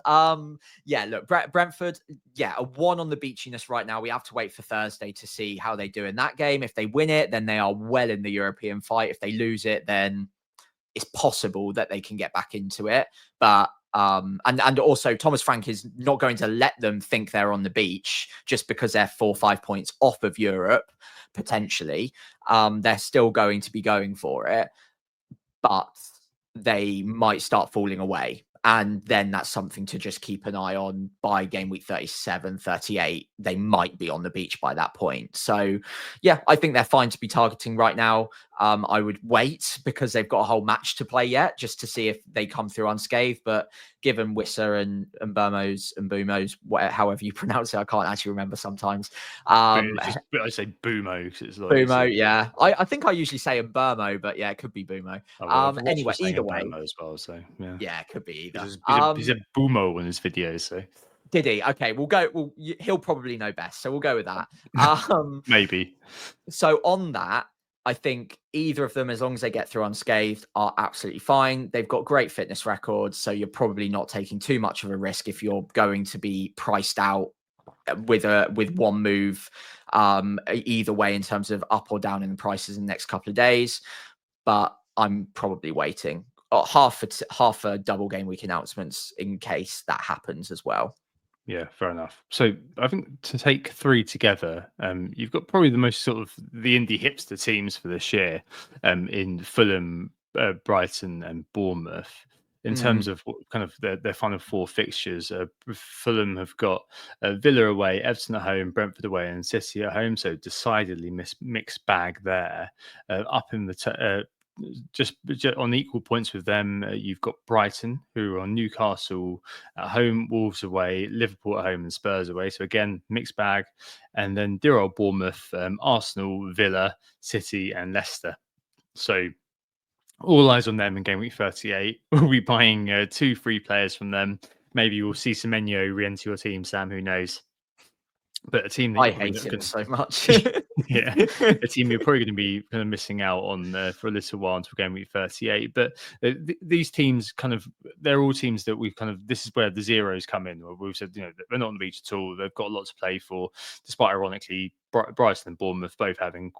Look, Brentford, a 1 on the beachiness right now. We have to wait for Thursday to see how they do in that game. If they win it, then they are well in the European fight. If they lose it, then it's possible that they can get back into it. But and also Thomas Frank is not going to let them think they're on the beach just because they're 4 or 5 points off of Europe, potentially. They're still going to be going for it. But they might start falling away. And then that's something to just keep an eye on. By game week 37, 38, they might be on the beach by that point. So, yeah, I think they're fine to be targeting right now. I would wait because they've got a whole match to play yet just to see if they come through unscathed. But given Wissa and Mbumos, however you pronounce it, I can't actually remember sometimes. I say Boomo because it's like Bumo, yeah. I think I usually say Mburmo, but yeah, it could be Bumo. Anyway, either way. as well, so yeah. Yeah, it could be either. He said Boomo in his videos, so did he? Okay, we'll go. Well, he'll probably know best, so we'll go with that. Maybe. So on that, I think either of them, as long as they get through unscathed, are absolutely fine. They've got great fitness records, so you're probably not taking too much of a risk if you're going to be priced out with one move either way in terms of up or down in the prices in the next couple of days. But I'm probably waiting half a double game week announcements in case that happens as well. Yeah, fair enough. So I think to take three together, you've got probably the most sort of the indie hipster teams for this year, in Fulham, Brighton, and Bournemouth. In terms of what kind of their final four fixtures, Fulham have got Villa away, Everton at home, Brentford away, and City at home. So decidedly mixed bag there. Up in the just on equal points with them, you've got Brighton, who are on Newcastle at home, Wolves away, Liverpool at home, and Spurs away. So again, mixed bag. And then dear old Bournemouth, Arsenal, Villa, City, and Leicester. So all eyes on them in game week 38. We'll be buying 2 free players from them. Maybe you'll see Semenyo re-enter your team, Sam. Who knows? But a team that I hate him so much. Yeah, a team you're probably going to be kind of missing out on for a little while until game week 38. But these teams they're all teams that we've this is where the zeros come in. We've said, they're not on the beach at all. They've got a lot to play for, despite ironically Brighton and Bournemouth both having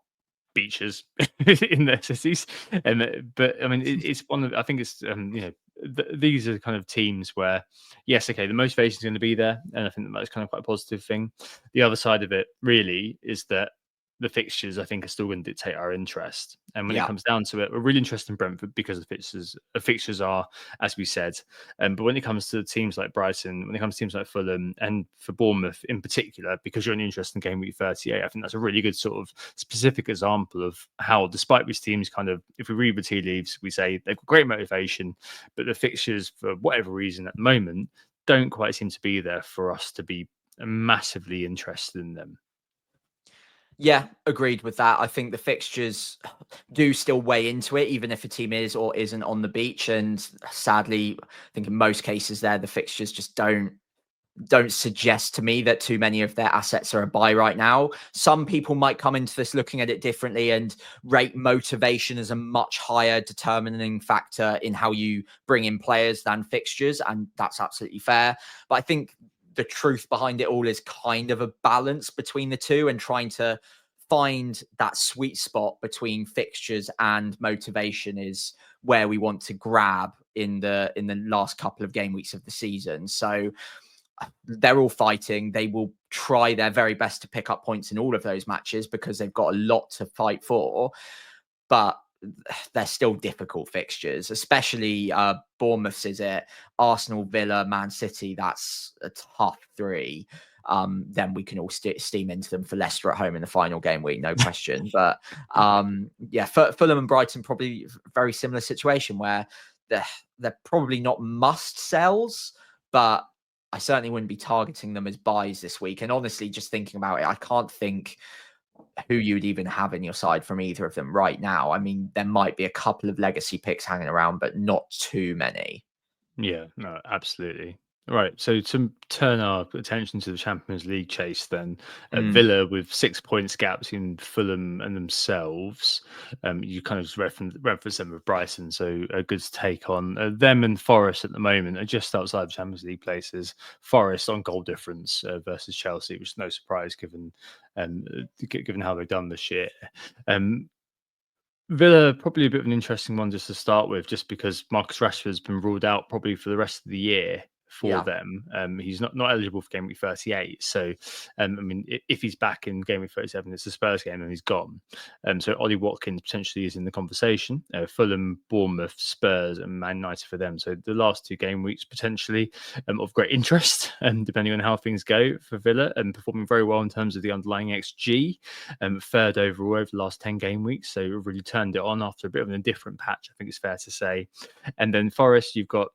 beaches in their cities. But I mean, it's one of, I think it's these are kind of teams where, yes, okay, the motivation is going to be there, and I think that's kind of quite a positive thing. The other side of it really is that the fixtures, I think, are still going to dictate our interest. And when it comes down to it, we're really interested in Brentford because the fixtures are, as we said. But when it comes to teams like Brighton, when it comes to teams like Fulham, and for Bournemouth in particular, because you're only interested in game week 38, I think that's a really good sort of specific example of how, despite these teams if we read the tea leaves, we say they've got great motivation, but the fixtures, for whatever reason at the moment, don't quite seem to be there for us to be massively interested in them. Yeah, agreed with that. I think the fixtures do still weigh into it, even if a team is or isn't on the beach. And sadly, I think in most cases there, the fixtures just don't suggest to me that too many of their assets are a buy right now. Some people might come into this looking at it differently and rate motivation as a much higher determining factor in how you bring in players than fixtures. And that's absolutely fair. But I think the truth behind it all is kind of a balance between the two, and trying to find that sweet spot between fixtures and motivation is where we want to grab in the last couple of game weeks of the season. So they're all fighting. They will try their very best to pick up points in all of those matches because they've got a lot to fight for. But they're still difficult fixtures, especially Bournemouth's is it, Arsenal, Villa, Man City. That's a tough 3. Then we can all steam into them for Leicester at home in the final game week, no question. But Fulham and Brighton probably very similar situation where they're probably not must sells, but I certainly wouldn't be targeting them as buys this week. And honestly, just thinking about it, I can't think who you would even have in your side from either of them right now. I mean, there might be a couple of legacy picks hanging around, but not too many. Yeah, no, absolutely. Right, so to turn our attention to the Champions League chase then, Villa with 6 points gap between Fulham and themselves. You kind of reference them with Brighton, so a good take on them. And Forest at the moment are just outside the Champions League places. Forest on goal difference versus Chelsea, which is no surprise given how they've done this year. Villa, probably a bit of an interesting one just to start with, just because Marcus Rashford's been ruled out probably for the rest of the year for them. He's not eligible for game week 38. So, I mean, if he's back in game week 37, it's the Spurs game and he's gone. So Ollie Watkins potentially is in the conversation. Fulham, Bournemouth, Spurs, and Man United for them. So the last 2 game weeks potentially of great interest, depending on how things go for Villa, and performing very well in terms of the underlying XG, third overall over the last 10 game weeks. So really turned it on after a bit of an indifferent patch, I think it's fair to say. And then Forest, you've got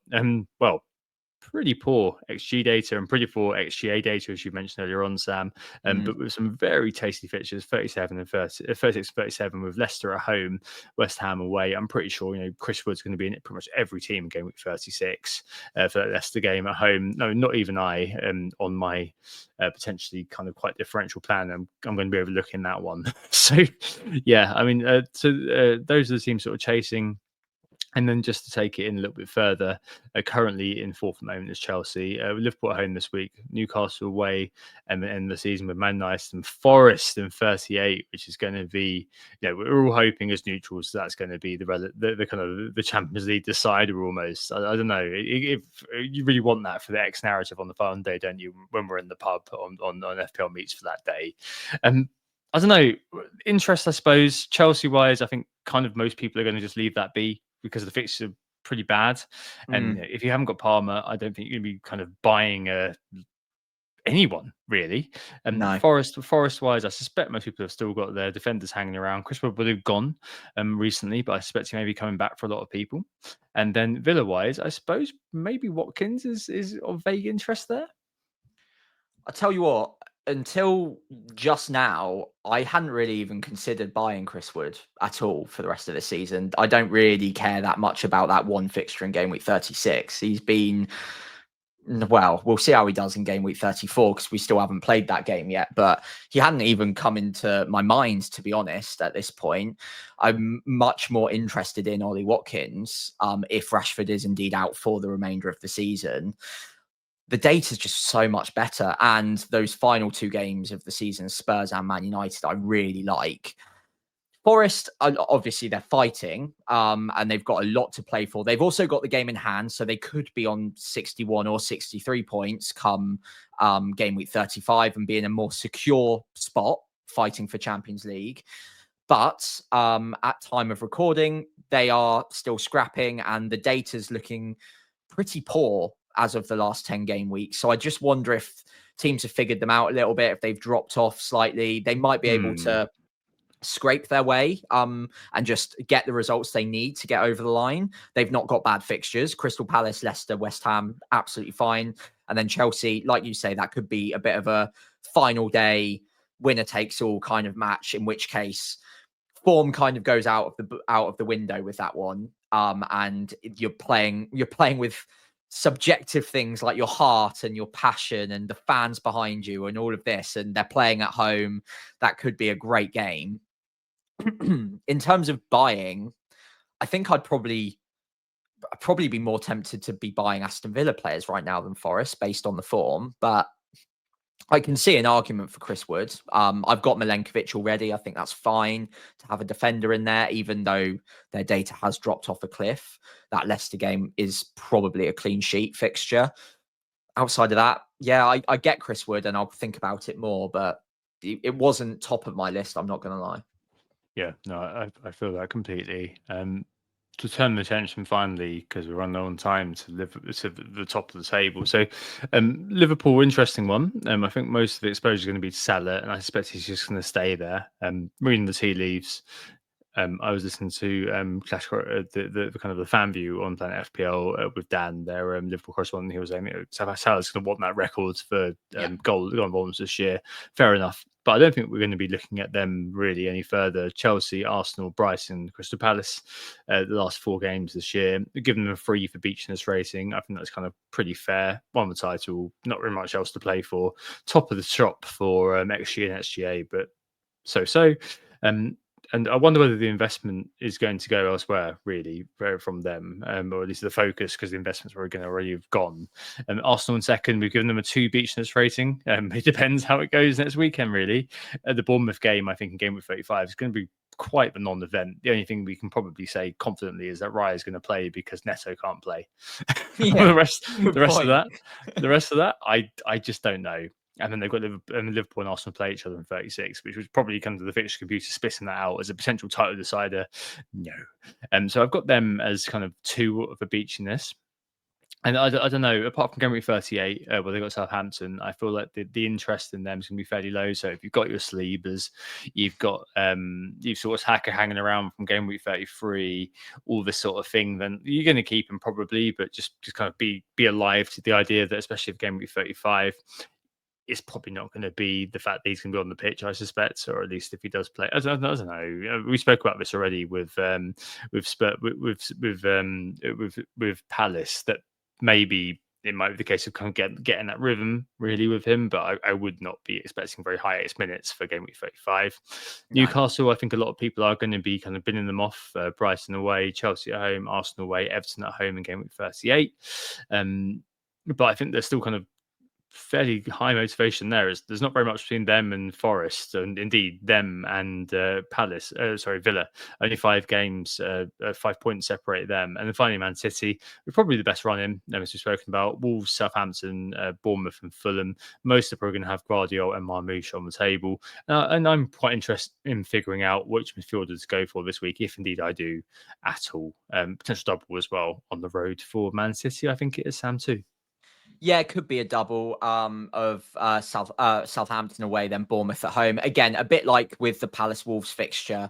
pretty poor XG data and pretty poor XGA data, as you mentioned earlier on, Sam. But with some very tasty fixtures, 37 and 30, 36 37 with Leicester at home, West Ham away. I'm pretty sure, Chris Wood's going to be in pretty much every team in game week 36 for that Leicester game at home. No, not even I, on my potentially kind of quite differential plan. I'm going to be overlooking that one. So, yeah, I mean, those are the teams sort of chasing. And then just to take it in a little bit further, currently in fourth at the moment is Chelsea. Liverpool at home this week, Newcastle away, and then end the season with Man United and Forest in 38, which is going to be, we're all hoping as neutrals that's going to be the kind of the Champions League decider almost. I don't know if you really want that for the X narrative on the final day, don't you? When we're in the pub on FPL meets for that day. I don't know, interest, I suppose, Chelsea-wise, I think kind of most people are going to just leave that be because the fixtures are pretty bad. And if you haven't got Palmer, I don't think you're going to be kind of buying anyone, really. And No. Forest-wise, I suspect most people have still got their defenders hanging around. Chris Wood would have gone recently, but I suspect he may be coming back for a lot of people. And then Villa-wise, I suppose maybe Watkins is of vague interest there. I'll tell you what, until just now, I hadn't really even considered buying Chris Wood at all for the rest of the season. I don't really care that much about that one fixture in game week 36. He's been, well, we'll see how he does in game week 34 because we still haven't played that game yet, but he hadn't even come into my mind, to be honest, at this point. I'm much more interested in Ollie Watkins if Rashford is indeed out for the remainder of the season. The data is just so much better. And those final 2 games of the season, Spurs and Man United, I really like. Forest, obviously, they're fighting and they've got a lot to play for. They've also got the game in hand, so they could be on 61 or 63 points come game week 35 and be in a more secure spot fighting for Champions League. But at time of recording, they are still scrapping and the data's looking pretty poor as of the last 10 game weeks. So I just wonder if teams have figured them out a little bit, if they've dropped off slightly. They might be able to scrape their way and just get the results they need to get over the line. They've not got bad fixtures. Crystal Palace, Leicester, West Ham, absolutely fine. And then Chelsea, like you say, that could be a bit of a final day winner takes all kind of match, in which case form kind of goes out of the window with that one. And you're playing with subjective things like your heart and your passion and the fans behind you and all of this, and they're playing at home. That could be a great game. In terms of buying, I think I'd probably be more tempted to be buying Aston Villa players right now than Forest based on the form, but I can see an argument for Chris Wood. I've got Milenkovic already. I think that's fine to have a defender in there, even though their data has dropped off a cliff. That Leicester game is probably a clean sheet fixture. Outside of that, yeah, I get Chris Wood and I'll think about it more, but it wasn't top of my list. I'm not going to lie. Yeah, no, I feel that completely. To turn the attention finally, because we're on on time to the top of the table. So, Liverpool, interesting one. I think most of the exposure is going to be to Salah, and I suspect he's just going to stay there. Reading the tea leaves, I was listening to Clash, the kind of the fan view on Planet FPL with Dan, their Liverpool correspondent. He was saying Salah's going to want that record for goal involvements this year. Fair enough. But I don't think we're going to be looking at them really any further. Chelsea, Arsenal, Brighton, Crystal Palace, the last 4 games this year, giving them a free for beachiness rating. I think that's kind of pretty fair. Won the title, not really much else to play for. Top of the shop for XG and SGA, but so. And I wonder whether the investment is going to go elsewhere, really, from them, or at least the focus, because the investments were going to already have gone. Arsenal in second, we've given them a 2 beachiness rating. It depends how it goes next weekend, really. The Bournemouth game, I think, in game week 35 is going to be quite the non-event. The only thing we can probably say confidently is that Raya is going to play because Neto can't play. Yeah, the rest point. the rest of that, I just don't know. And then they've got Liverpool and Arsenal play each other in 36, which was probably kind of the fixture computer spitting that out as a potential title decider. No. So I've got them as kind of 2 of a beachiness. And I don't know, apart from Gameweek 38, where they got Southampton, I feel like the interest in them is going to be fairly low. So if you've got your sleepers, you've got you've sort of Hacker hanging around from Gameweek 33, all this sort of thing, then you're going to keep him probably, but just kind of be alive to the idea that, especially if Gameweek 35, it's probably not going to be the fact that he's going to be on the pitch, I suspect, or at least if he does play. I don't know. We spoke about this already with Palace, that maybe it might be the case of kind of getting that rhythm really with him, but I would not be expecting very high minutes for Game Week 35. No. Newcastle, I think a lot of people are going to be kind of binning them off. Brighton away, Chelsea at home, Arsenal away, Everton at home in Game Week 38. But I think they're still kind of fairly high motivation there. There's not very much between them and Forest, and indeed them and Villa. Only 5 games, 5 points separate them. And then finally, Man City, we're probably the best run in, as we've spoken about. Wolves, Southampton, Bournemouth, and Fulham. Most are probably going to have Guardiola and Marmoush on the table. And I'm quite interested in figuring out which midfielder to go for this week, if indeed I do at all. Potential double as well on the road for Man City, I think it is, Sam, too. Yeah, it could be a double of Southampton away, then Bournemouth at home. Again, a bit like with the Palace Wolves fixture,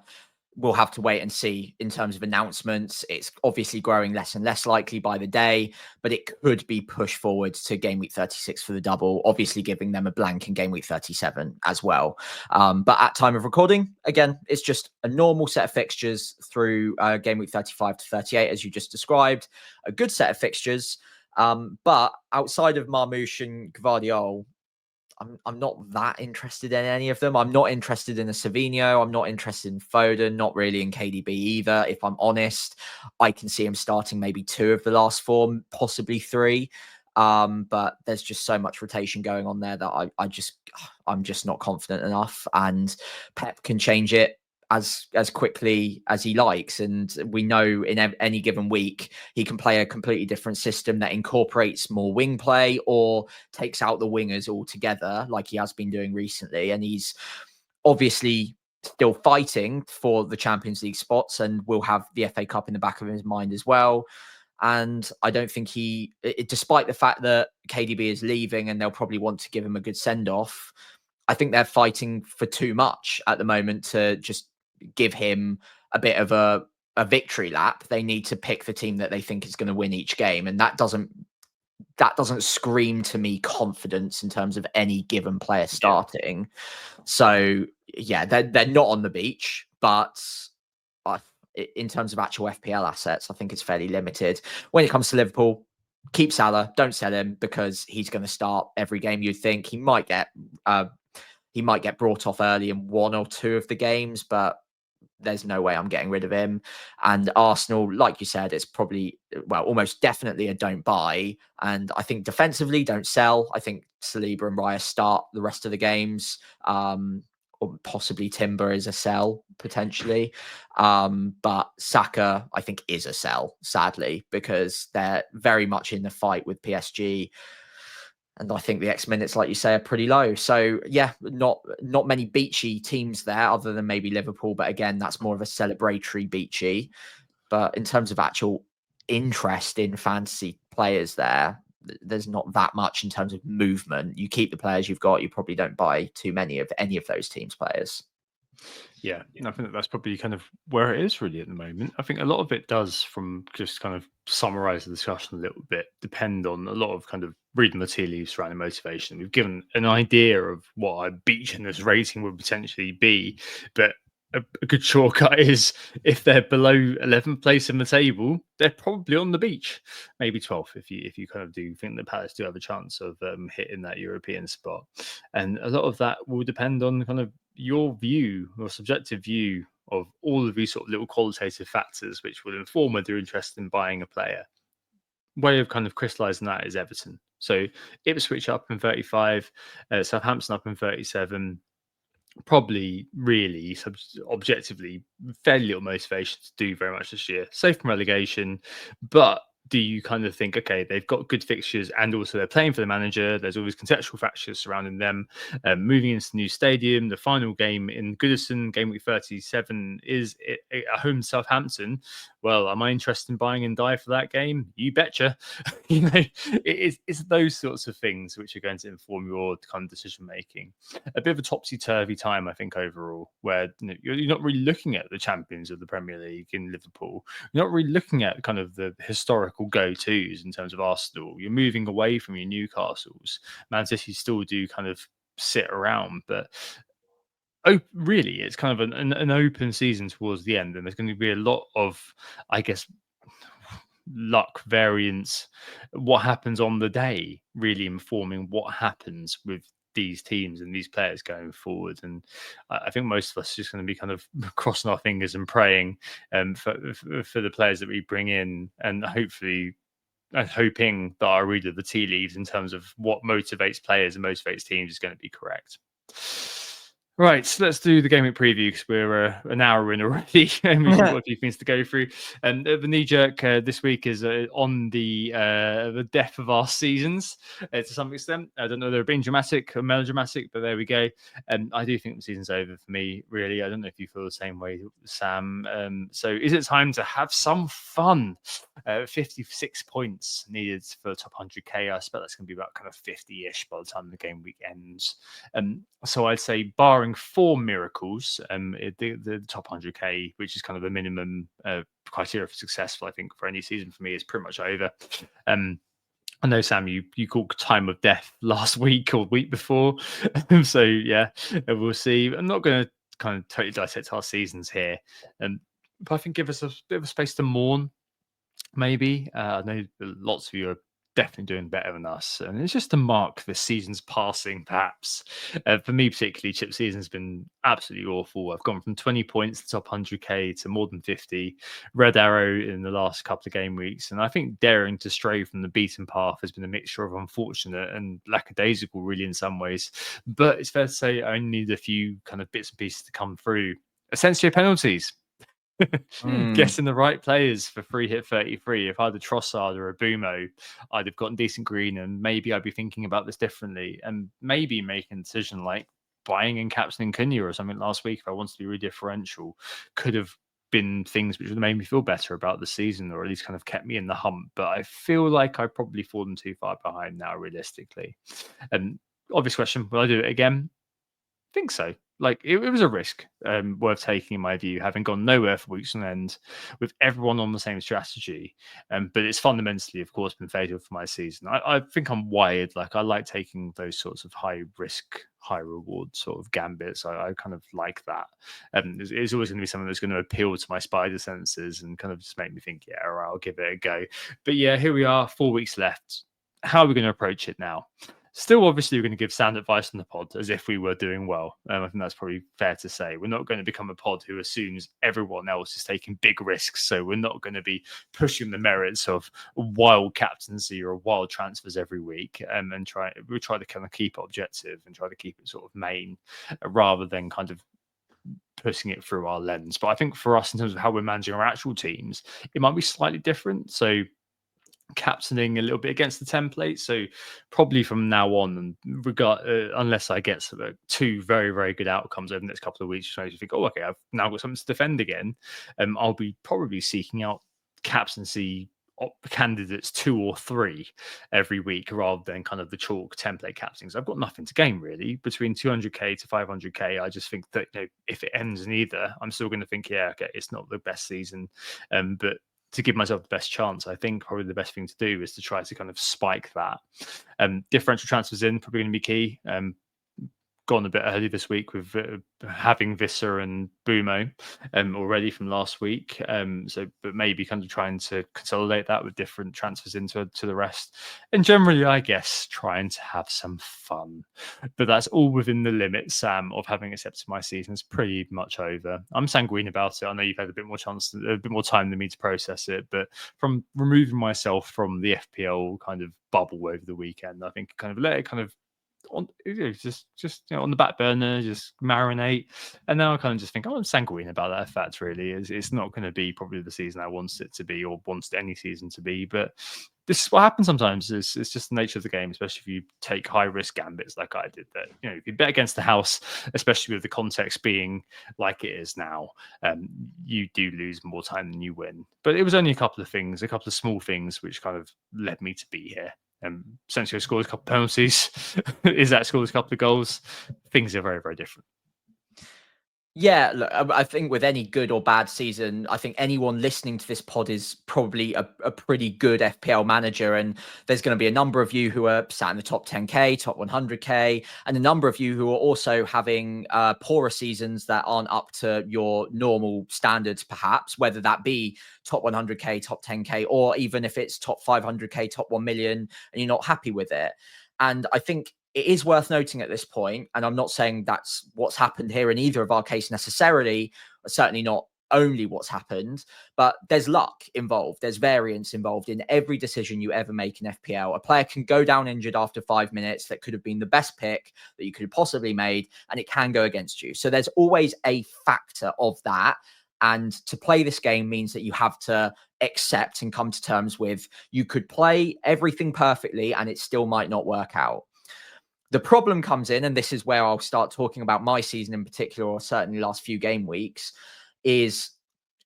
we'll have to wait and see in terms of announcements. It's obviously growing less and less likely by the day, but it could be pushed forward to Game Week 36 for the double, obviously giving them a blank in Game Week 37 as well. But at time of recording, again, it's just a normal set of fixtures through Game Week 35 to 38, as you just described. A good set of fixtures. But outside of Marmoush and Gvardiol, I'm not that interested in any of them. I'm not interested in a Savinho. I'm not interested in Foden, not really in KDB either. If I'm honest, I can see him starting maybe 2 of the last 4, possibly 3. But there's just so much rotation going on there that I'm just not confident enough. And Pep can change it as quickly as he likes, and we know in any given week he can play a completely different system that incorporates more wing play or takes out the wingers altogether, like he has been doing recently. And he's obviously still fighting for the Champions League spots and will have the FA Cup in the back of his mind as well. And I don't think despite the fact that KDB is leaving and they'll probably want to give him a good send-off, I think they're fighting for too much at the moment to just give him a bit of a victory lap. They need to pick the team that they think is going to win each game. And that doesn't scream to me confidence in terms of any given player starting. So yeah, they're not on the beach, but in terms of actual FPL assets, I think it's fairly limited. When it comes to Liverpool, keep Salah, don't sell him, because he's going to start every game. You'd think he might get brought off early in 1 or 2 of the games, but there's no way I'm getting rid of him. And Arsenal, like you said, it's probably, almost definitely a don't buy. And I think defensively, don't sell. I think Saliba and Raya start the rest of the games. Or possibly Timber is a sell, potentially. But Saka, I think, is a sell, sadly, because they're very much in the fight with PSG. And I think the X minutes, like you say, are pretty low. So yeah, not many beachy teams there, other than maybe Liverpool. But again, that's more of a celebratory beachy. But in terms of actual interest in fantasy players there's not that much in terms of movement. You keep the players you've got. You probably don't buy too many of any of those teams' players. Yeah, I think that's probably kind of where it is really at the moment. I think a lot of it does, from just kind of summarize the discussion a little bit, depend on a lot of kind of reading the tea leaves surrounding motivation. We've given an idea of what a beachiness rating would potentially be, but a good shortcut is if they're below 11th place in the table, they're probably on the beach, maybe 12th if you kind of do think that Palace do have a chance of hitting that European spot. And a lot of that will depend on kind of your view, your subjective view of all of these sort of little qualitative factors, which will inform whether you're interested in buying a player. Way of kind of crystallizing that is Everton. So Ipswich up in 35, Southampton up in 37, probably really objectively fairly little motivation to do very much this year. Safe from relegation, but do you kind of think, okay, they've got good fixtures and also they're playing for the manager? There's always contextual factors surrounding them. Moving into the new stadium, the final game in Goodison, game week 37, is at home Southampton. Well, am I interested in buying and die for that game? You betcha. It's those sorts of things which are going to inform your kind of decision making. A bit of a topsy-turvy time, I think, overall, where you're not really looking at the champions of the Premier League in Liverpool. You're not really looking at kind of the historical go-tos in terms of Arsenal. You're moving away from your Newcastles. Man City still do kind of sit around, but really, it's kind of an open season towards the end, and there's going to be a lot of, I guess, luck variance. What happens on the day really informing what happens with these teams and these players going forward. And I think most of us are just going to be kind of crossing our fingers and praying for the players that we bring in, and hopefully hoping that our read of the tea leaves in terms of what motivates players and motivates teams is going to be correct. Right, so let's do the gaming preview because we're an hour in already and we've got a few things to go through. And the knee jerk this week is on the death of our seasons to some extent. I don't know they're being dramatic or melodramatic, but there we go. And I do think the season's over for me, really. I don't know if you feel the same way, Sam. So is it time to have some fun? 56 points needed for the top 100k. I expect that's going to be about kind of 50-ish by the time the game week ends. So I'd say barring 4 miracles, the top 100k, which is kind of the minimum criteria for successful, I think, for any season for me, is pretty much over. I know, Sam, you called time of death last week or week before. So yeah, we'll see. I'm not going to kind of totally dissect our seasons here, but I think give us a bit of a space to mourn. Maybe I know lots of you are definitely doing better than us, and it's just to mark the season's passing. Perhaps for me particularly, chip season's been absolutely awful. I've gone from 20 points to top 100k to more than 50. Red arrow in the last couple of game weeks, and I think daring to stray from the beaten path has been a mixture of unfortunate and lackadaisical, really, in some ways. But it's fair to say I only need a few kind of bits and pieces to come through. Essentially, penalties. Guessing the right players for free hit 33. If I had a Trossard or a Bumo, I'd have gotten decent green, and maybe I'd be thinking about this differently, and maybe making a decision like buying and captaining Cunha or something last week if I wanted to be really differential. Could have been things which would have made me feel better about the season, or at least kind of kept me in the hump. But I feel like I've probably fallen too far behind now, realistically. And obvious question, will I do it again? I think so. Like it was a risk worth taking, in my view, having gone nowhere for weeks on end with everyone on the same strategy. But it's fundamentally, of course, been fatal for my season. I think I'm wired. Like I like taking those sorts of high risk, high reward sort of gambits. I kind of like that. It's always going to be something that's going to appeal to my spider senses and kind of just make me think, yeah, all right, I'll give it a go. But yeah, here we are, 4 weeks left. How are we going to approach it now? Still, obviously, we're going to give sound advice on the pod as if we were doing well. I think that's probably fair to say. We're not going to become a pod who assumes everyone else is taking big risks. So we're not going to be pushing the merits of wild captaincy or wild transfers every week. And we'll try to kind of keep it objective and try to keep it sort of main rather than kind of pushing it through our lens. But I think for us, in terms of how we're managing our actual teams, it might be slightly different. So captaining a little bit against the template, so probably from now on, and unless I get sort of 2 very, very good outcomes over the next couple of weeks, so you think, oh, okay, I've now got something to defend again. I'll be probably seeking out captaincy candidates 2 or 3 every week rather than kind of the chalk template captains. I've got nothing to gain really between 200k to 500k. I just think that if it ends in either, I'm still going to think, yeah, okay, it's not the best season, but to give myself the best chance, I think probably the best thing to do is to try to kind of spike that. Differential transfers in probably going to be key. Gone a bit early this week with having Visser and Bumo already from last week. But maybe kind of trying to consolidate that with different transfers into the rest. And generally, I guess, trying to have some fun. But that's all within the limits, Sam, of having accepted my season. It's pretty much over. I'm sanguine about it. I know you've had a bit more time than me to process it. But from removing myself from the FPL kind of bubble over the weekend, I think kind of let it kind of on on the back burner, just marinate. And now I kind of just think, I'm sanguine about that fact. Really, it's not going to be probably the season I wants it to be, or wants any season to be. But this is what happens sometimes. It's just the nature of the game, especially if you take high risk gambits like I did. That if you bet against the house, especially with the context being like it is now, you do lose more time than you win. But it was only a couple of things, a couple of small things, which kind of led me to be here. Sensio scores a couple of penalties. Isaac scores a couple of goals. Things are very, very different. Yeah, look, I think with any good or bad season, I think anyone listening to this pod is probably a pretty good FPL manager. And there's going to be a number of you who are sat in the top 10K, top 100K, and a number of you who are also having poorer seasons that aren't up to your normal standards, perhaps, whether that be top 100K, top 10K, or even if it's top 500K, top 1 million, and you're not happy with it. And I think it is worth noting at this point, and I'm not saying that's what's happened here in either of our case necessarily, certainly not only what's happened, but there's luck involved. There's variance involved in every decision you ever make in FPL. A player can go down injured after 5 minutes that could have been the best pick that you could have possibly made, and it can go against you. So there's always a factor of that. And to play this game means that you have to accept and come to terms with you could play everything perfectly and it still might not work out. The problem comes in, and this is where I'll start talking about my season in particular, or certainly last few game weeks, is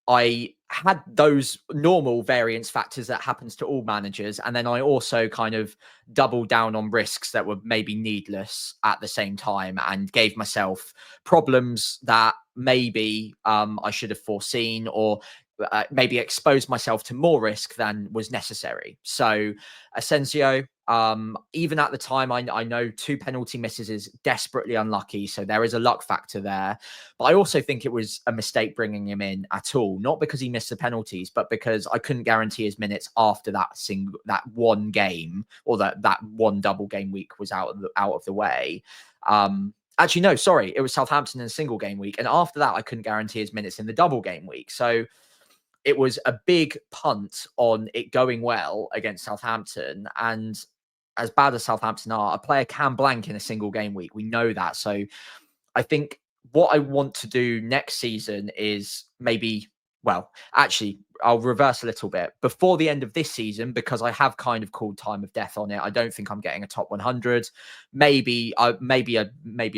I had those normal variance factors that happens to all managers. And then I also kind of doubled down on risks that were maybe needless at the same time and gave myself problems that maybe I should have foreseen, or maybe exposed myself to more risk than was necessary. So Asensio, even at the time, I know 2 penalty misses is desperately unlucky. So there is a luck factor there. But I also think it was a mistake bringing him in at all, not because he missed the penalties, but because I couldn't guarantee his minutes after that one game, or that one double game week was out of the way. Actually, no, sorry. It was Southampton in a single game week. And after that, I couldn't guarantee his minutes in the double game week. So it was a big punt on it going well against Southampton. And as bad as Southampton are, a player can blank in a single game week. We know that. So I think what I want to do next season is maybe, well, actually, I'll reverse a little bit. Before the end of this season, because I have kind of called time of death on it, I don't think I'm getting a top 100. Maybe a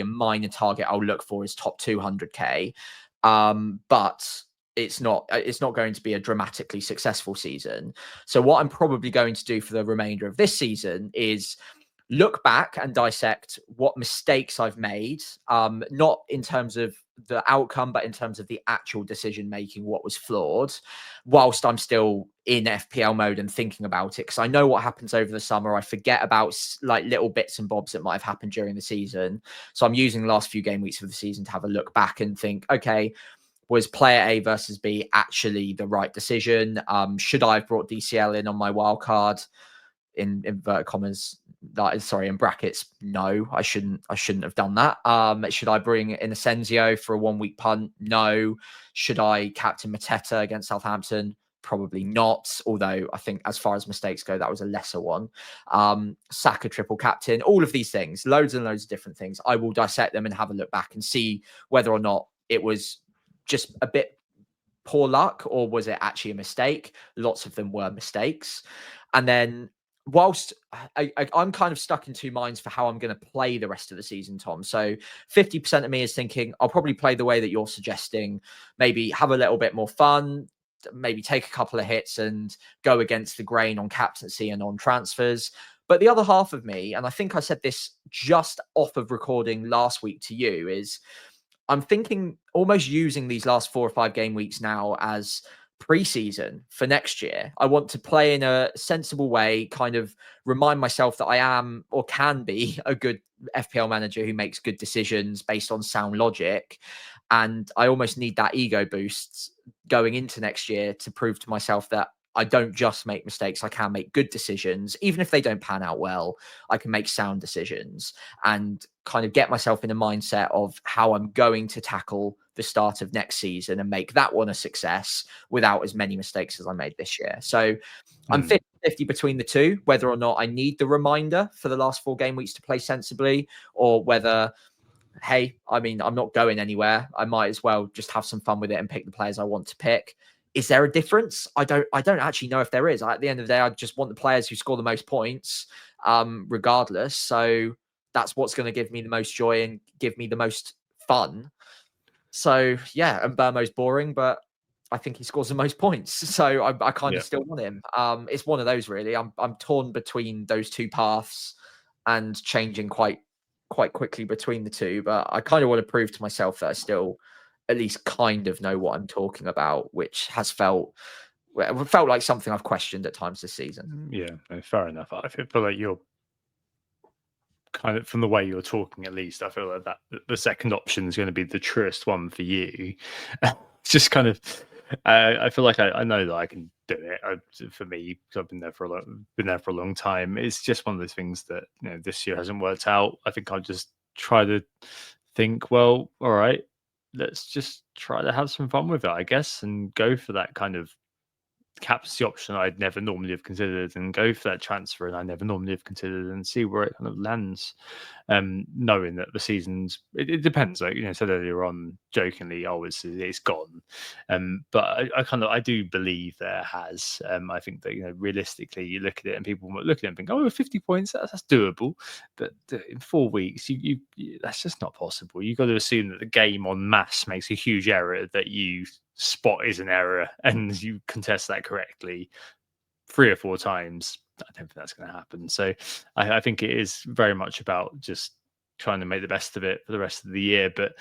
minor target I'll look for is top 200K. But it's not going to be a dramatically successful season. So what I'm probably going to do for the remainder of this season is look back and dissect what mistakes I've made, not in terms of the outcome, but in terms of the actual decision making, what was flawed, whilst I'm still in FPL mode and thinking about it. Because I know what happens over the summer. I forget about like little bits and bobs that might have happened during the season. So I'm using the last few game weeks of the season to have a look back and think, okay, was player A versus B actually the right decision? Should I have brought DCL in on my wild card? In inverted commas, in brackets, no, I shouldn't have done that. Should I bring in Asensio for a 1 week punt? No. Should I captain Mateta against Southampton? Probably not. Although I think as far as mistakes go, that was a lesser one. Saka triple captain, all of these things, loads and loads of different things. I will dissect them and have a look back and see whether or not it was just a bit poor luck, or was it actually a mistake? Lots of them were mistakes. And then whilst I'm kind of stuck in 2 minds for how I'm going to play the rest of the season, Tom. So 50% of me is thinking I'll probably play the way that you're suggesting, maybe have a little bit more fun, maybe take a couple of hits and go against the grain on captaincy and on transfers. But the other half of me, and I think I said this just off of recording last week to you, is I'm thinking almost using these last 4 or 5 game weeks now as preseason for next year. I want to play in a sensible way, kind of remind myself that I am or can be a good FPL manager who makes good decisions based on sound logic. And I almost need that ego boost going into next year to prove to myself that I don't just make mistakes. I can make good decisions. Even if they don't pan out well, I can make sound decisions and kind of get myself in a mindset of how I'm going to tackle the start of next season and make that one a success without as many mistakes as I made this year. So I'm 50% 50-50 between the two, whether or not I need the reminder for the last 4 game weeks to play sensibly, or whether, hey, I mean, I'm not going anywhere, I might as well just have some fun with it and pick the players I want to pick. Is there a difference? I don't actually know if there is. At the end of the day, I just want the players who score the most points, regardless. So that's what's going to give me the most joy and give me the most fun. So yeah, and Burmo's boring, but I think he scores the most points. So I kind of still want him. It's one of those really. I'm torn between those two paths and changing quite quickly between the two. But I kind of want to prove to myself that I still at least kind of know what I'm talking about, which has felt like something I've questioned at times this season. Yeah, no, fair enough. I feel like you're kind of, from the way you're talking, at least, I feel like that the second option is going to be the truest one for you. It's just kind of, I feel like I know that I can do it. For me, because I've been there for a long time. It's just one of those things that, you know, this year hasn't worked out. I think I'll just try to think, well, all right, let's just try to have some fun with it, I guess, and go for that kind of captaincy option I'd never normally have considered, and go for that transfer and I never normally have considered, and see where it kind of lands. Knowing that the season's, it depends. Like, you know, said earlier on, jokingly, oh, it's gone. But I do believe there has. I think that, you know, realistically, you look at it and people look at it and think, oh, 50 points, that's doable. But in 4 weeks, you that's just not possible. You've got to assume that the game en masse makes a huge error that you spot is an error, and you contest that correctly 3 or 4 times. I don't think that's going to happen. So I think it is very much about just trying to make the best of it for the rest of the year. But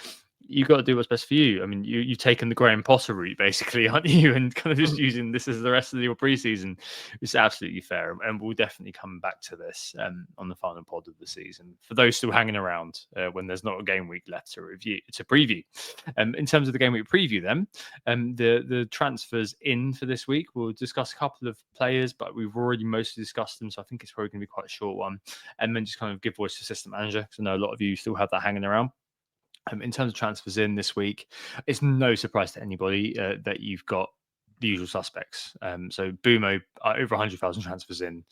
you've got to do what's best for you. I mean, you've taken the Graham Potter route, basically, aren't you? And kind of just using this as the rest of your preseason. It's absolutely fair. And we'll definitely come back to this on the final pod of the season. For those still hanging around when there's not a game week left to preview. In terms of the game week preview, then, the transfers in for this week, we'll discuss a couple of players, but we've already mostly discussed them. So I think it's probably going to be quite a short one. And then just kind of give voice to assistant manager, because I know a lot of you still have that hanging around. In terms of transfers in this week, it's no surprise to anybody that you've got the usual suspects. So Bumo, over 100,000 transfers in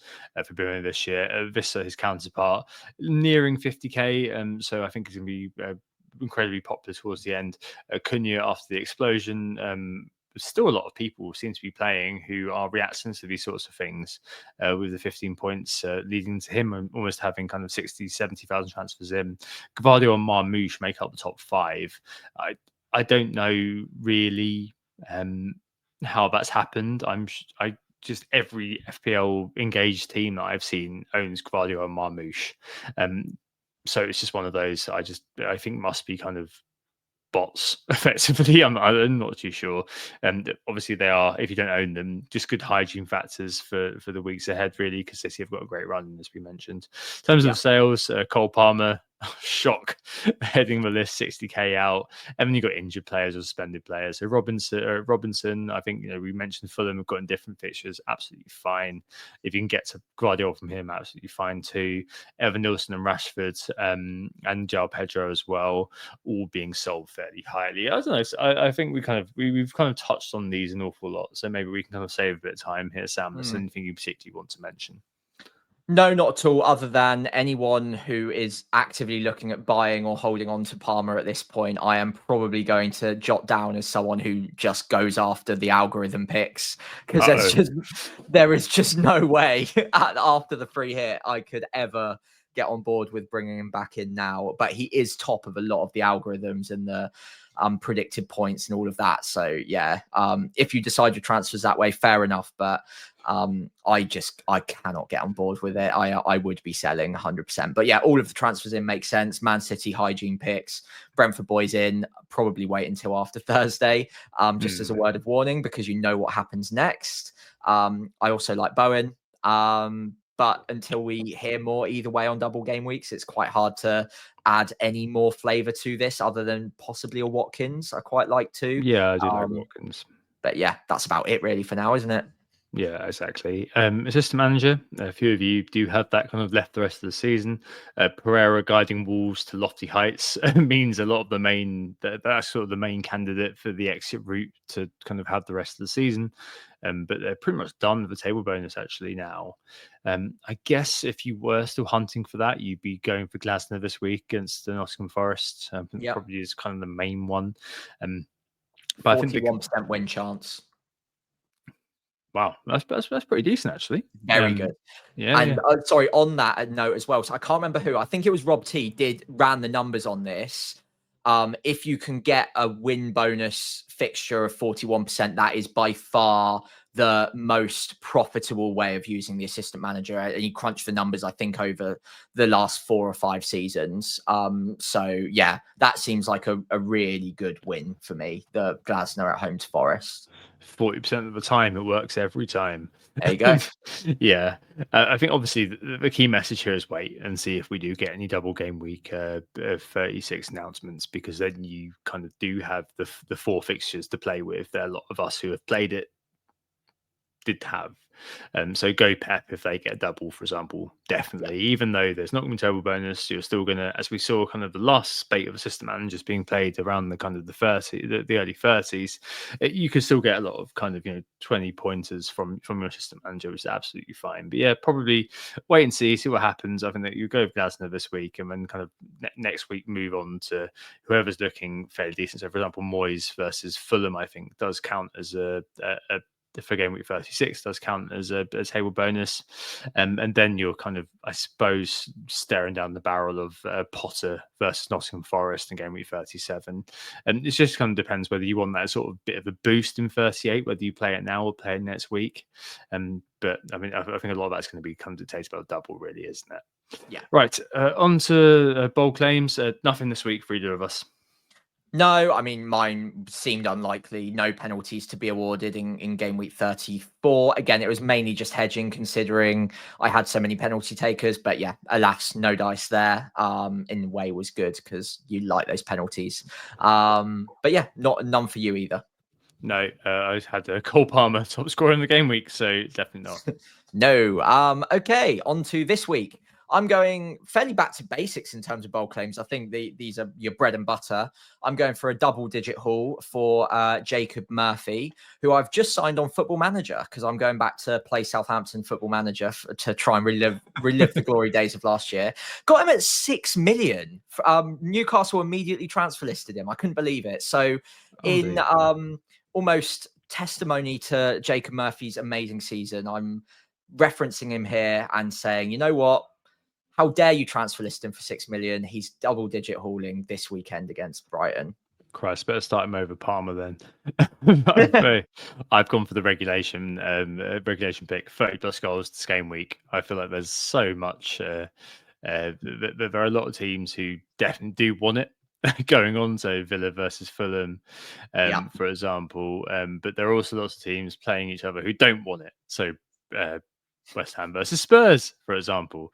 for Bumo this year. Vissa, his counterpart, nearing 50k. So I think it's going to be incredibly popular towards the end. Cunha, after the explosion, still a lot of people seem to be playing who are reacting to these sorts of things, with the 15 points leading to him almost having kind of 60, 70,000 transfers in. Gvardiol and Marmoush make up the top 5. I don't know really how that's happened. I just, every FPL engaged team that I've seen owns Gvardiol and Marmoush. So it's just one of those I think must be kind of bots effectively. I'm not too sure. And obviously they are, if you don't own them, just good hygiene factors for the weeks ahead, really, because City have got a great run, as we mentioned. In terms of sales, Cole Palmer, shock, heading the list, 60k out. And then you've got injured players or suspended players. So Robinson, I think, you know, we mentioned Fulham have gotten different fixtures, absolutely fine. If you can get to Guardiola from him, absolutely fine too. Evan Nilsson and Rashford, and João Pedro as well, all being sold fairly highly. I don't know. I think we've kind of touched on these an awful lot. So maybe we can kind of save a bit of time here, Sam. Is there anything you particularly want to mention? No, not at all, other than anyone who is actively looking at buying or holding on to Palmer at this point, I am probably going to jot down as someone who just goes after the algorithm picks, because there is just no way after the free hit I could ever get on board with bringing him back in now. But he is top of a lot of the algorithms and the predicted points and all of that. So yeah, if you decide your transfers that way, fair enough. But I cannot get on board with it. I would be selling 100%. But yeah, all of the transfers in make sense. Man City hygiene picks, Brentford boys in. Probably wait until after Thursday, just as a word of warning, because you know what happens next. I also like Bowen. But until we hear more either way on double game weeks, it's quite hard to add any more flavour to this other than possibly a Watkins. I quite like to. Yeah, I do like Watkins. But yeah, that's about it really for now, isn't it? Yeah, exactly. Assistant manager, a few of you do have that kind of left the rest of the season. Pereira guiding Wolves to lofty heights means a lot of that's sort of the main candidate for the exit route to kind of have the rest of the season. But they're pretty much done with the table bonus actually now. I guess if you were still hunting for that, you'd be going for Glasner this week against the Nottingham Forest. Yeah, Probably is kind of the main one. But I think 41% win chance. wow, that's pretty decent actually. Very good. Yeah, And yeah. sorry, on that note as well. So I can't remember who. I think it was Rob T. ran the numbers on this. If you can get a win bonus fixture of 41%, that is by far the most profitable way of using the assistant manager. And he crunched the numbers, I think, over the last 4 or 5 seasons. So yeah, that seems like a really good win for me. The Glasner at home to Forest. 40% of the time it works every time. There you go. Yeah, I think obviously the key message here is wait and see if we do get any double game week 36 announcements, because then you kind of do have the 4 fixtures to play with that a lot of us who have played it did have. So go Pep if they get a double, for example, definitely. Even though there's not going to be table bonus, you're still going to, as we saw, kind of the last spate of assistant managers being played around the kind of the early 30s. You could still get a lot of kind of 20 pointers from your assistant manager, which is absolutely fine. But yeah, probably wait and see what happens. I think that you go with Glasner this week, and then kind of next week move on to whoever's looking fairly decent. So for example, Moyes versus Fulham, I think does count as a for game week 36 does count as a table bonus, and then you're kind of, I suppose, staring down the barrel of Potter versus Nottingham Forest in game week 37, and it just kind of depends whether you want that sort of bit of a boost in 38, whether you play it now or play it next week. But I mean, I think a lot of that's going to be kind of dictated by the double, really, isn't it? Yeah. Right, on to bold claims. Nothing this week for either of us. No, I mean, mine seemed unlikely. No penalties to be awarded in game week 34. Again, it was mainly just hedging, considering I had so many penalty takers. But yeah, alas, no dice there. In a way was good because you like those penalties. But yeah, none for you either. No, I had Cole Palmer top scorer in the game week, so definitely not. No. Okay, on to this week. I'm going fairly back to basics in terms of bold claims. I think these are your bread and butter. I'm going for a double-digit haul for Jacob Murphy, who I've just signed on Football Manager because I'm going back to play Southampton Football Manager to try and relive the glory days of last year. Got him at 6 million. Newcastle immediately transfer listed him. I couldn't believe it. So in almost testimony to Jacob Murphy's amazing season, I'm referencing him here and saying, you know what? How dare you transfer list him for 6 million? He's double-digit hauling this weekend against Brighton. Christ, better start him over Palmer then. I've gone for the regulation pick, 30 plus goals this game week. I feel like there's so much. There are a lot of teams who definitely do want it going on. So Villa versus Fulham, for example. But there are also lots of teams playing each other who don't want it. So West Ham versus Spurs, for example.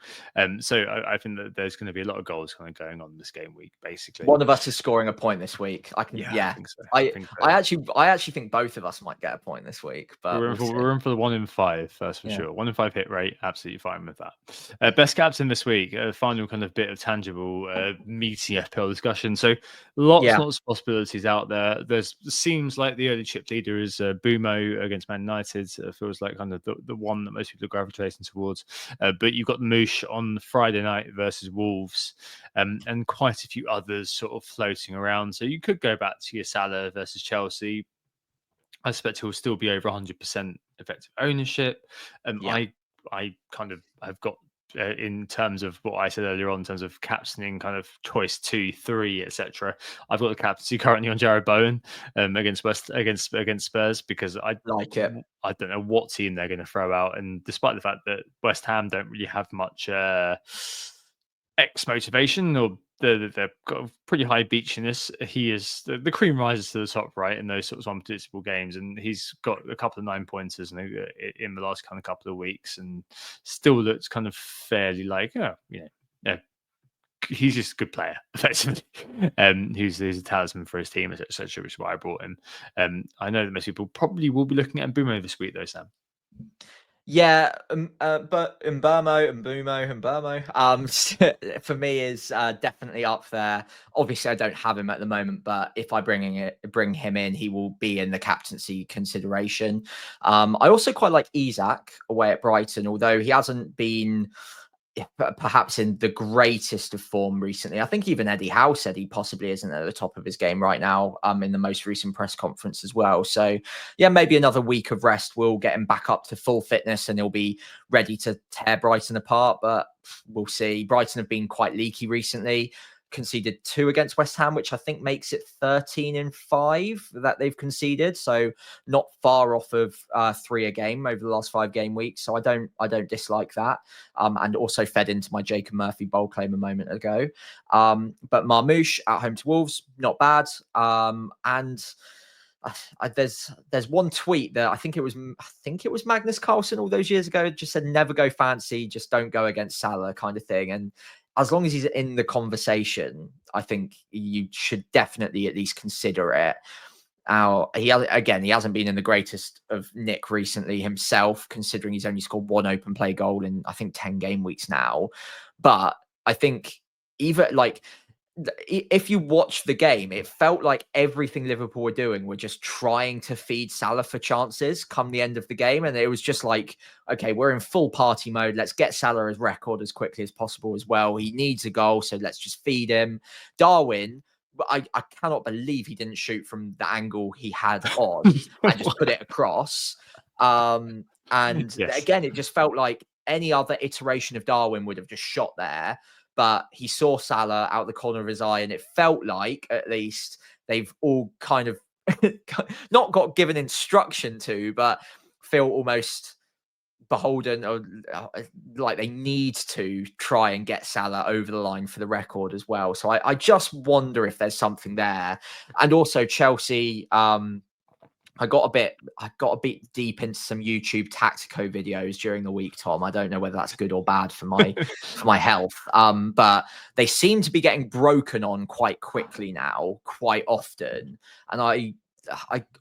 So I think that there's going to be a lot of goals kind of going on this game week, basically. One of us is scoring a point this week. I think so. I actually think both of us might get a point this week. But we're in for the 1 in 5, that's for sure. 1 in 5 hit rate, absolutely fine with that. Best captain this week, final kind of bit of tangible, meaty FPL discussion. So lots of possibilities out there. Seems like the early chip leader is Bumo against Man United. Feels like kind of the one that most people are gravitating towards. But you've got Moosh on Friday night versus Wolves, and quite a few others sort of floating around. So you could go back to your Salah versus Chelsea. I suspect he'll still be over 100% effective ownership. I kind of have got in terms of what I said earlier on, in terms of captaining kind of choice 2, 3, etc. I've got the captaincy currently on Jared Bowen against Spurs, because I like it. I don't know what team they're going to throw out, and despite the fact that West Ham don't really have much X motivation, or they've got a pretty high beachiness. He is the cream rises to the top, right, in those sorts of unpredictable games, and he's got a couple of 9 pointers in the last kind of couple of weeks, and still looks kind of fairly like he's just a good player, effectively. Who's a talisman for his team, etc., which is why I brought him. I know that most people probably will be looking at Mbumo this week, though, Sam. Yeah, but Mbumo, for me is definitely up there. Obviously, I don't have him at the moment, but if I bring him in, he will be in the captaincy consideration. I also quite like Isak away at Brighton, although he hasn't been perhaps in the greatest of form recently. I think even Eddie Howe said he possibly isn't at the top of his game right now, in the most recent press conference as well. So yeah, maybe another week of rest will get him back up to full fitness and he'll be ready to tear Brighton apart. But we'll see. Brighton have been quite leaky recently. Conceded 2 against West Ham, which I think makes it 13-5 that they've conceded. So not far off of 3 a game over the last 5 game weeks. So I don't dislike that. And also fed into my Jacob Murphy bold claim a moment ago. But Marmoush at home to Wolves, not bad. And there's one tweet that I think it was Magnus Carlsen all those years ago just said never go fancy, just don't go against Salah kind of thing. And as long as he's in the conversation, I think you should definitely at least consider it. He hasn't been in the greatest of nick recently himself, considering he's only scored 1 open play goal in I think 10 game weeks now. But I think even like if you watch the game, it felt like everything Liverpool were doing were just trying to feed Salah for chances come the end of the game. And it was just like, okay, we're in full party mode. Let's get Salah's record as quickly as possible as well. He needs a goal, so let's just feed him. Darwin, I cannot believe he didn't shoot from the angle he had on and just put it across. And Yes. again, it just felt like any other iteration of Darwin would have just shot there. But he saw Salah out the corner of his eye, and it felt like at least they've all kind of not got given instruction to, but feel almost beholden or like they need to try and get Salah over the line for the record as well. So I just wonder if there's something there. And also Chelsea, I got a bit deep into some YouTube tactico videos during the week, Tom. I don't know whether that's good or bad for my health. But they seem to be getting broken on quite quickly now, quite often. And I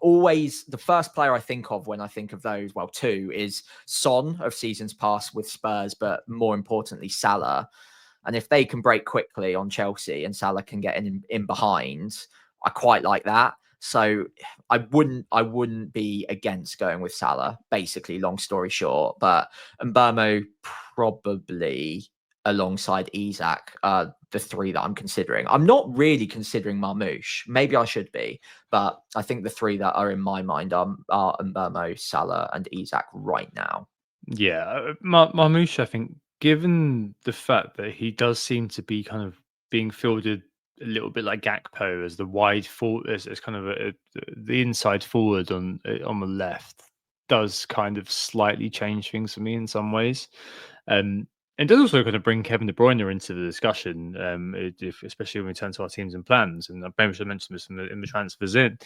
always, the first player I think of when I think of those, well, 2 is Son of seasons past with Spurs, but more importantly, Salah. And if they can break quickly on Chelsea and Salah can get in behind, I quite like that. So I wouldn't be against going with Salah, basically, long story short. But Mbumo probably alongside Isak, the 3 that I'm considering. I'm not really considering Marmoush. Maybe I should be, but I think the 3 that are in my mind are Mbumo, Salah, and Isak right now. Yeah, Marmoush, I think, given the fact that he does seem to be kind of being fielded a little bit like Gakpo as the wide forward, as kind of the inside forward on the left, does kind of slightly change things for me in some ways. And does also kind of bring Kevin De Bruyne into the discussion, especially when we turn to our teams and plans. And I maybe should mention this in the transfers in,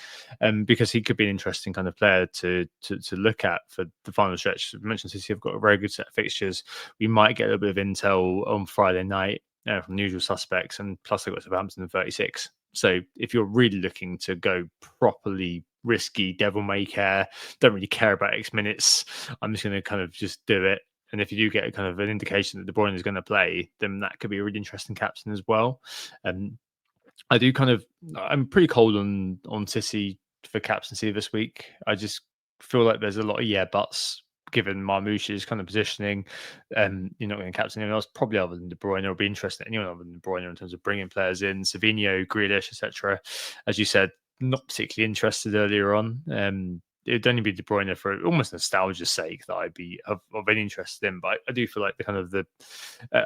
because he could be an interesting kind of player to look at for the final stretch. I mentioned City have got a very good set of fixtures. We might get a little bit of intel on Friday night from the usual suspects, and plus they've got Southampton in 36. So if you're really looking to go properly risky, devil may care, don't really care about X minutes, I'm just going to kind of just do it. And if you do get a kind of an indication that De Bruyne is going to play, then that could be a really interesting captain as well. I'm pretty cold on City for captaincy this week. I just feel like there's a lot of buts given Marmoush's kind of positioning. You're not going to captain anyone else, probably other than De Bruyne, or be interested in anyone other than De Bruyne in terms of bringing players in, Savinho, Grealish, etc. As you said, not particularly interested earlier on. It'd only be De Bruyne for almost nostalgia's sake that I'd be of any interest in. But I do feel like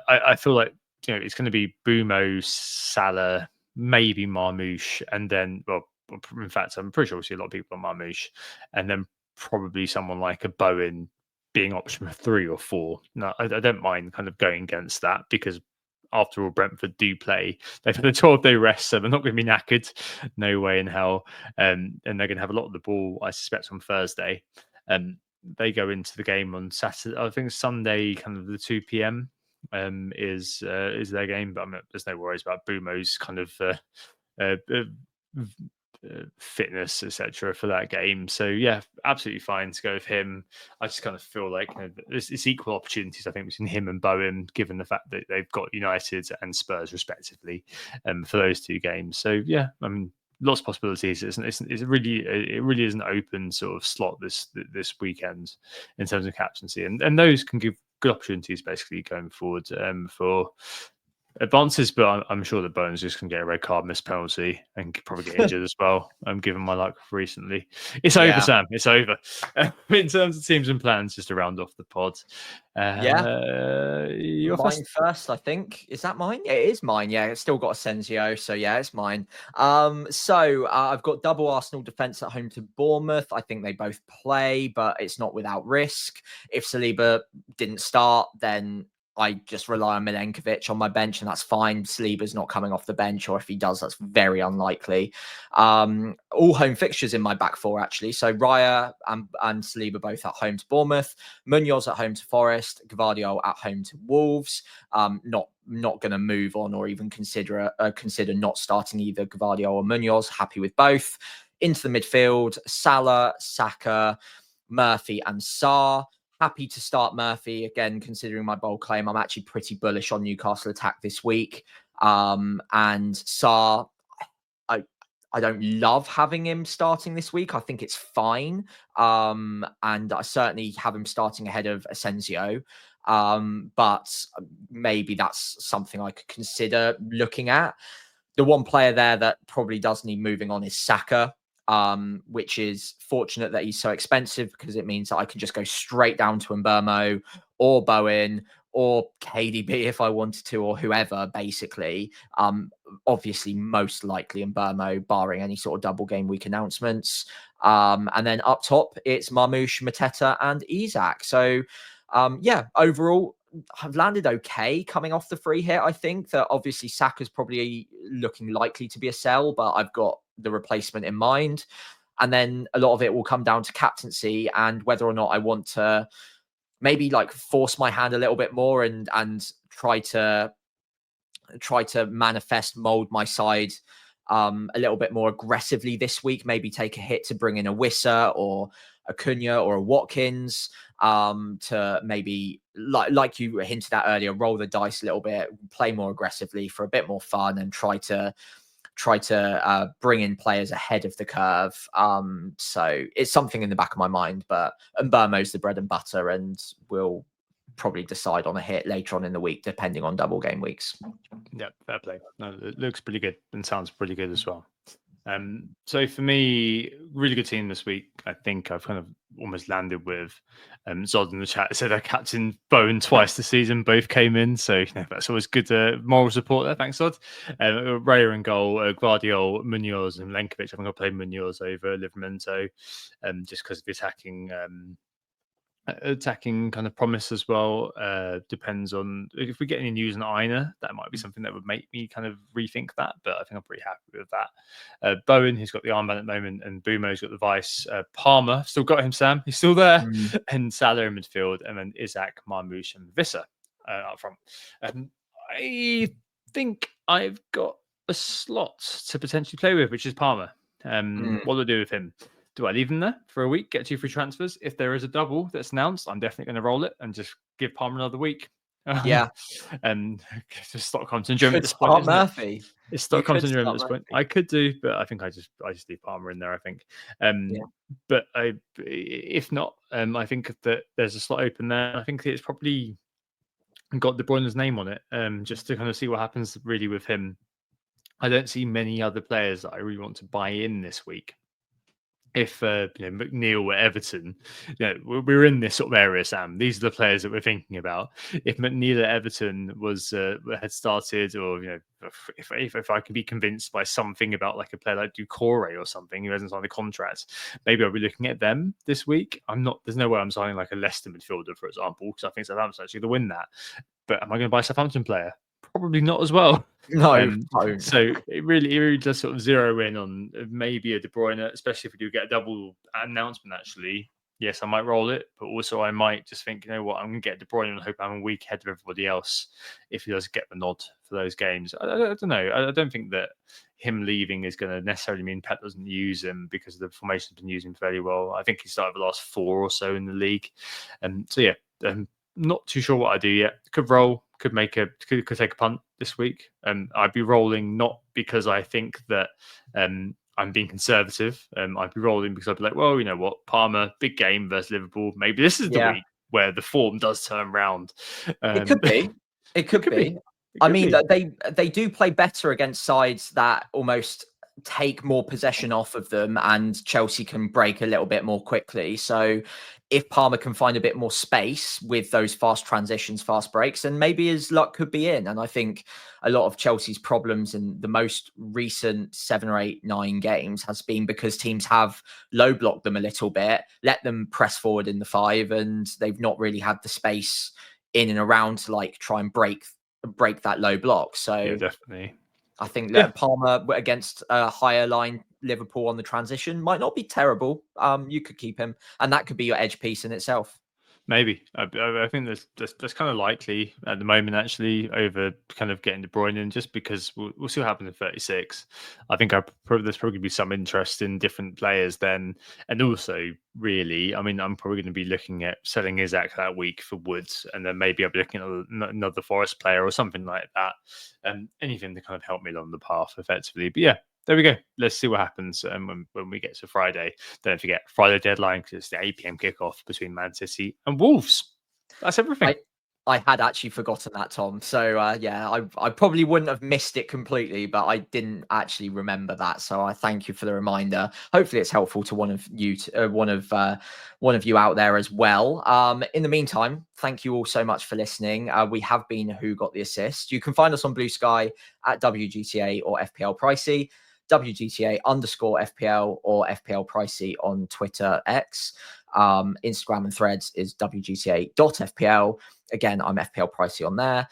I feel like it's going to be Bumo, Salah, maybe Marmoush, and then in fact, I'm pretty sure we'll see a lot of people on Marmoush, and then probably someone like a Bowen being option 3 or 4. No, I don't mind kind of going against that because after all, Brentford do play. They've had a 12-day rest, so they're not going to be knackered. No way in hell. And they're going to have a lot of the ball, I suspect, on Thursday. They go into the game on Saturday. I think Sunday, kind of the 2 p.m. Is their game. But there's no worries about Bumo's kind of fitness, etc., for that game. So yeah, absolutely fine to go with him. I just kind of feel like it's equal opportunities, I think, between him and Bowen, given the fact that they've got United and Spurs respectively for those 2 games. So yeah, I mean, lots of possibilities. It really is an open sort of slot this weekend in terms of captaincy, and those can give good opportunities basically going forward for advances, but I'm sure that Bowen's just going to get a red card, miss penalty, and probably get injured as well. Given my luck recently, it's over, Sam. It's over. In terms of teams and plans, just to round off the pod. You're mine first, I think. Is that mine? It is mine. Yeah, it's still got Asensio, so yeah, it's mine. So I've got double Arsenal defense at home to Bournemouth. I think they both play, but it's not without risk. If Saliba didn't start, then I just rely on Milenkovic on my bench, and that's fine. Saliba's not coming off the bench, or if he does, that's very unlikely. All home fixtures in my back 4, actually. So Raya and Saliba both at home to Bournemouth, Munoz at home to Forest, Gvardiol at home to Wolves. Not going to move on or even consider not starting either Gvardiol or Munoz. Happy with both. Into the midfield, Salah, Saka, Murphy and Sarr. Happy to start Murphy again, considering my bold claim. I'm actually pretty bullish on Newcastle attack this week. And Sarr, I don't love having him starting this week. I think it's fine. And I certainly have him starting ahead of Asensio. But maybe that's something I could consider looking at. The one player there that probably does need moving on is Saka. Which is fortunate that he's so expensive, because it means that I can just go straight down to Mbeumo or Bowen or KDB if I wanted to, or whoever, basically. Obviously, most likely Mbeumo, barring any sort of double game week announcements. And then up top, it's Marmoush, Mateta, and Isak. So, overall, I've landed okay coming off the free hit. I think that obviously Saka's probably looking likely to be a sell, but I've got the replacement in mind. And then a lot of it will come down to captaincy and whether or not I want to maybe like force my hand a little bit more and try to mold my side a little bit more aggressively this week. Maybe take a hit to bring in a Wissa or a Cunha or a Watkins, to maybe, like you hinted at earlier, roll the dice a little bit, play more aggressively for a bit more fun, and try to bring in players ahead of the curve. So it's something in the back of my mind, but Mbeumo's the bread and butter, and we'll probably decide on a hit later on in the week, depending on double game weeks. Yeah, fair play. No, it looks pretty good and sounds pretty good as well. So for me, really good team this week. I think I've kind of almost landed with Zod in the chat said I captained Bowen twice this season. Both came in, so that's always good moral support there. Thanks, Zod. Raya in goal, Gvardiol, Munoz, and Milenkovic. I'm going to play Munoz over Livramento, just because of the attacking kind of promise as well. Depends on if we get any news on Aina, that might be something that would make me kind of rethink that, but I think I'm pretty happy with that. Bowen, who's got the armband at the moment, and Bumo's got the vice. Palmer, still got him, Sam, he's still there. And Salah in midfield, and then Isak, Marmoush, and Visser up front. I think I've got a slot to potentially play with, which is Palmer. What do I do with him? Do I leave him there for a week, get 2 free transfers? If there is a double that's announced, I'm definitely going to roll it and just give Palmer another week. And just Stockholm syndrome at this point. Murphy. It's Stockholm syndrome at this point. I could do, but I think I just leave Palmer in there, I think. But if not, I think that there's a slot open there. I think it's probably got De Bruyne's name on it, just to kind of see what happens really with him. I don't see many other players that I really want to buy in this week. If McNeil or Everton, we're in this sort of area, Sam. These are the players that we're thinking about. If McNeil at Everton had started, or if I can be convinced by something about like a player like Doucouré or something who hasn't signed a contract, maybe I'll be looking at them this week. There's no way I'm signing like a Leicester midfielder, for example, because I think Southampton's actually going to win that. But am I going to buy a Southampton player? Probably not as well. No. So it really does sort of zero in on maybe a De Bruyne, especially if we do get a double announcement. Actually, yes, I might roll it, but also I might just think, you know what, I'm going to get De Bruyne and hope I'm a week ahead of everybody else if he does get the nod for those games. I don't know. I don't think that him leaving is going to necessarily mean Pep doesn't use him, because the formation's been using fairly well. I think he started the last 4 or so in the league. So yeah, not too sure what I do yet. Could roll, could take a punt this week. I'd be rolling not because I think that I'm being conservative. I'd be rolling because I'd be like, well, you know what, Parma, big game versus Liverpool. Maybe this is the week where the form does turn round. It could be. It could be. I mean, they do play better against sides that almost take more possession off of them, and Chelsea can break a little bit more quickly. So if Parma can find a bit more space with those fast transitions, fast breaks, and maybe his luck could be in. And I think a lot of Chelsea's problems in the most recent 7 or 8, 9 games has been because teams have low blocked them a little bit, let them press forward in the 5, and they've not really had the space in and around to like try and break that low block. So yeah, definitely. I think that Palmer against a higher line Liverpool on the transition might not be terrible. You could keep him, and that could be your edge piece in itself. Maybe. I think that's kind of likely at the moment, actually, over kind of getting De Bruyne in, just because we'll see what happens in 36. I think there's probably be some interest in different players then. And also, really, I mean, I'm probably going to be looking at selling Isaac that week for Woods, and then maybe I'll be looking at another Forest player or something like that. Anything to kind of help me along the path, effectively. But yeah, there we go. Let's see what happens when we get to Friday. Don't forget, Friday deadline, because it's the 8 p.m. kickoff between Man City and Wolves. That's everything. I had actually forgotten that, Tom. So I probably wouldn't have missed it completely, but I didn't actually remember that. So I thank you for the reminder. Hopefully, it's helpful to one of you out there as well. In the meantime, thank you all so much for listening. We have been Who Got the Assist. You can find us on Blue Sky at WGTA or FPL Pricey. WGTA_FPL or FPL Pricey on Twitter, X. Instagram and Threads is WGTA.FPL. Again, I'm FPL Pricey on there.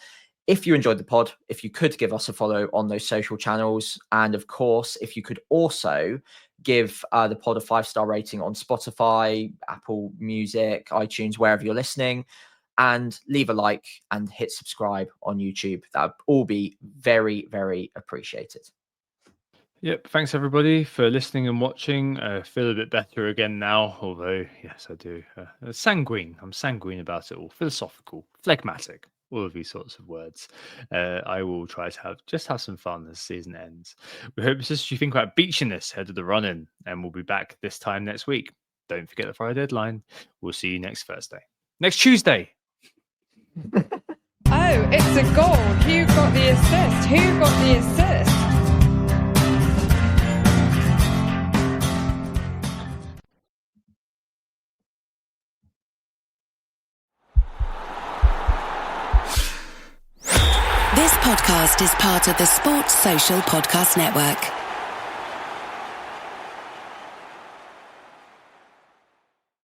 If you enjoyed the pod, if you could give us a follow on those social channels. And of course, if you could also give the pod a 5-star rating on Spotify, Apple Music, iTunes, wherever you're listening. And leave a like and hit subscribe on YouTube. That would all be very, very appreciated. Yep. Thanks, everybody, for listening and watching. I feel a bit better again now, although, yes, I do. Sanguine. I'm sanguine about it all. Philosophical, phlegmatic, all of these sorts of words. I will try to have some fun as the season ends. We hope you think about beachiness ahead of the run-in, and we'll be back this time next week. Don't forget the Friday deadline. We'll see you next Tuesday. Oh, it's a goal. Who got the assist? Who got the assist? This podcast is part of the Sports Social Podcast Network.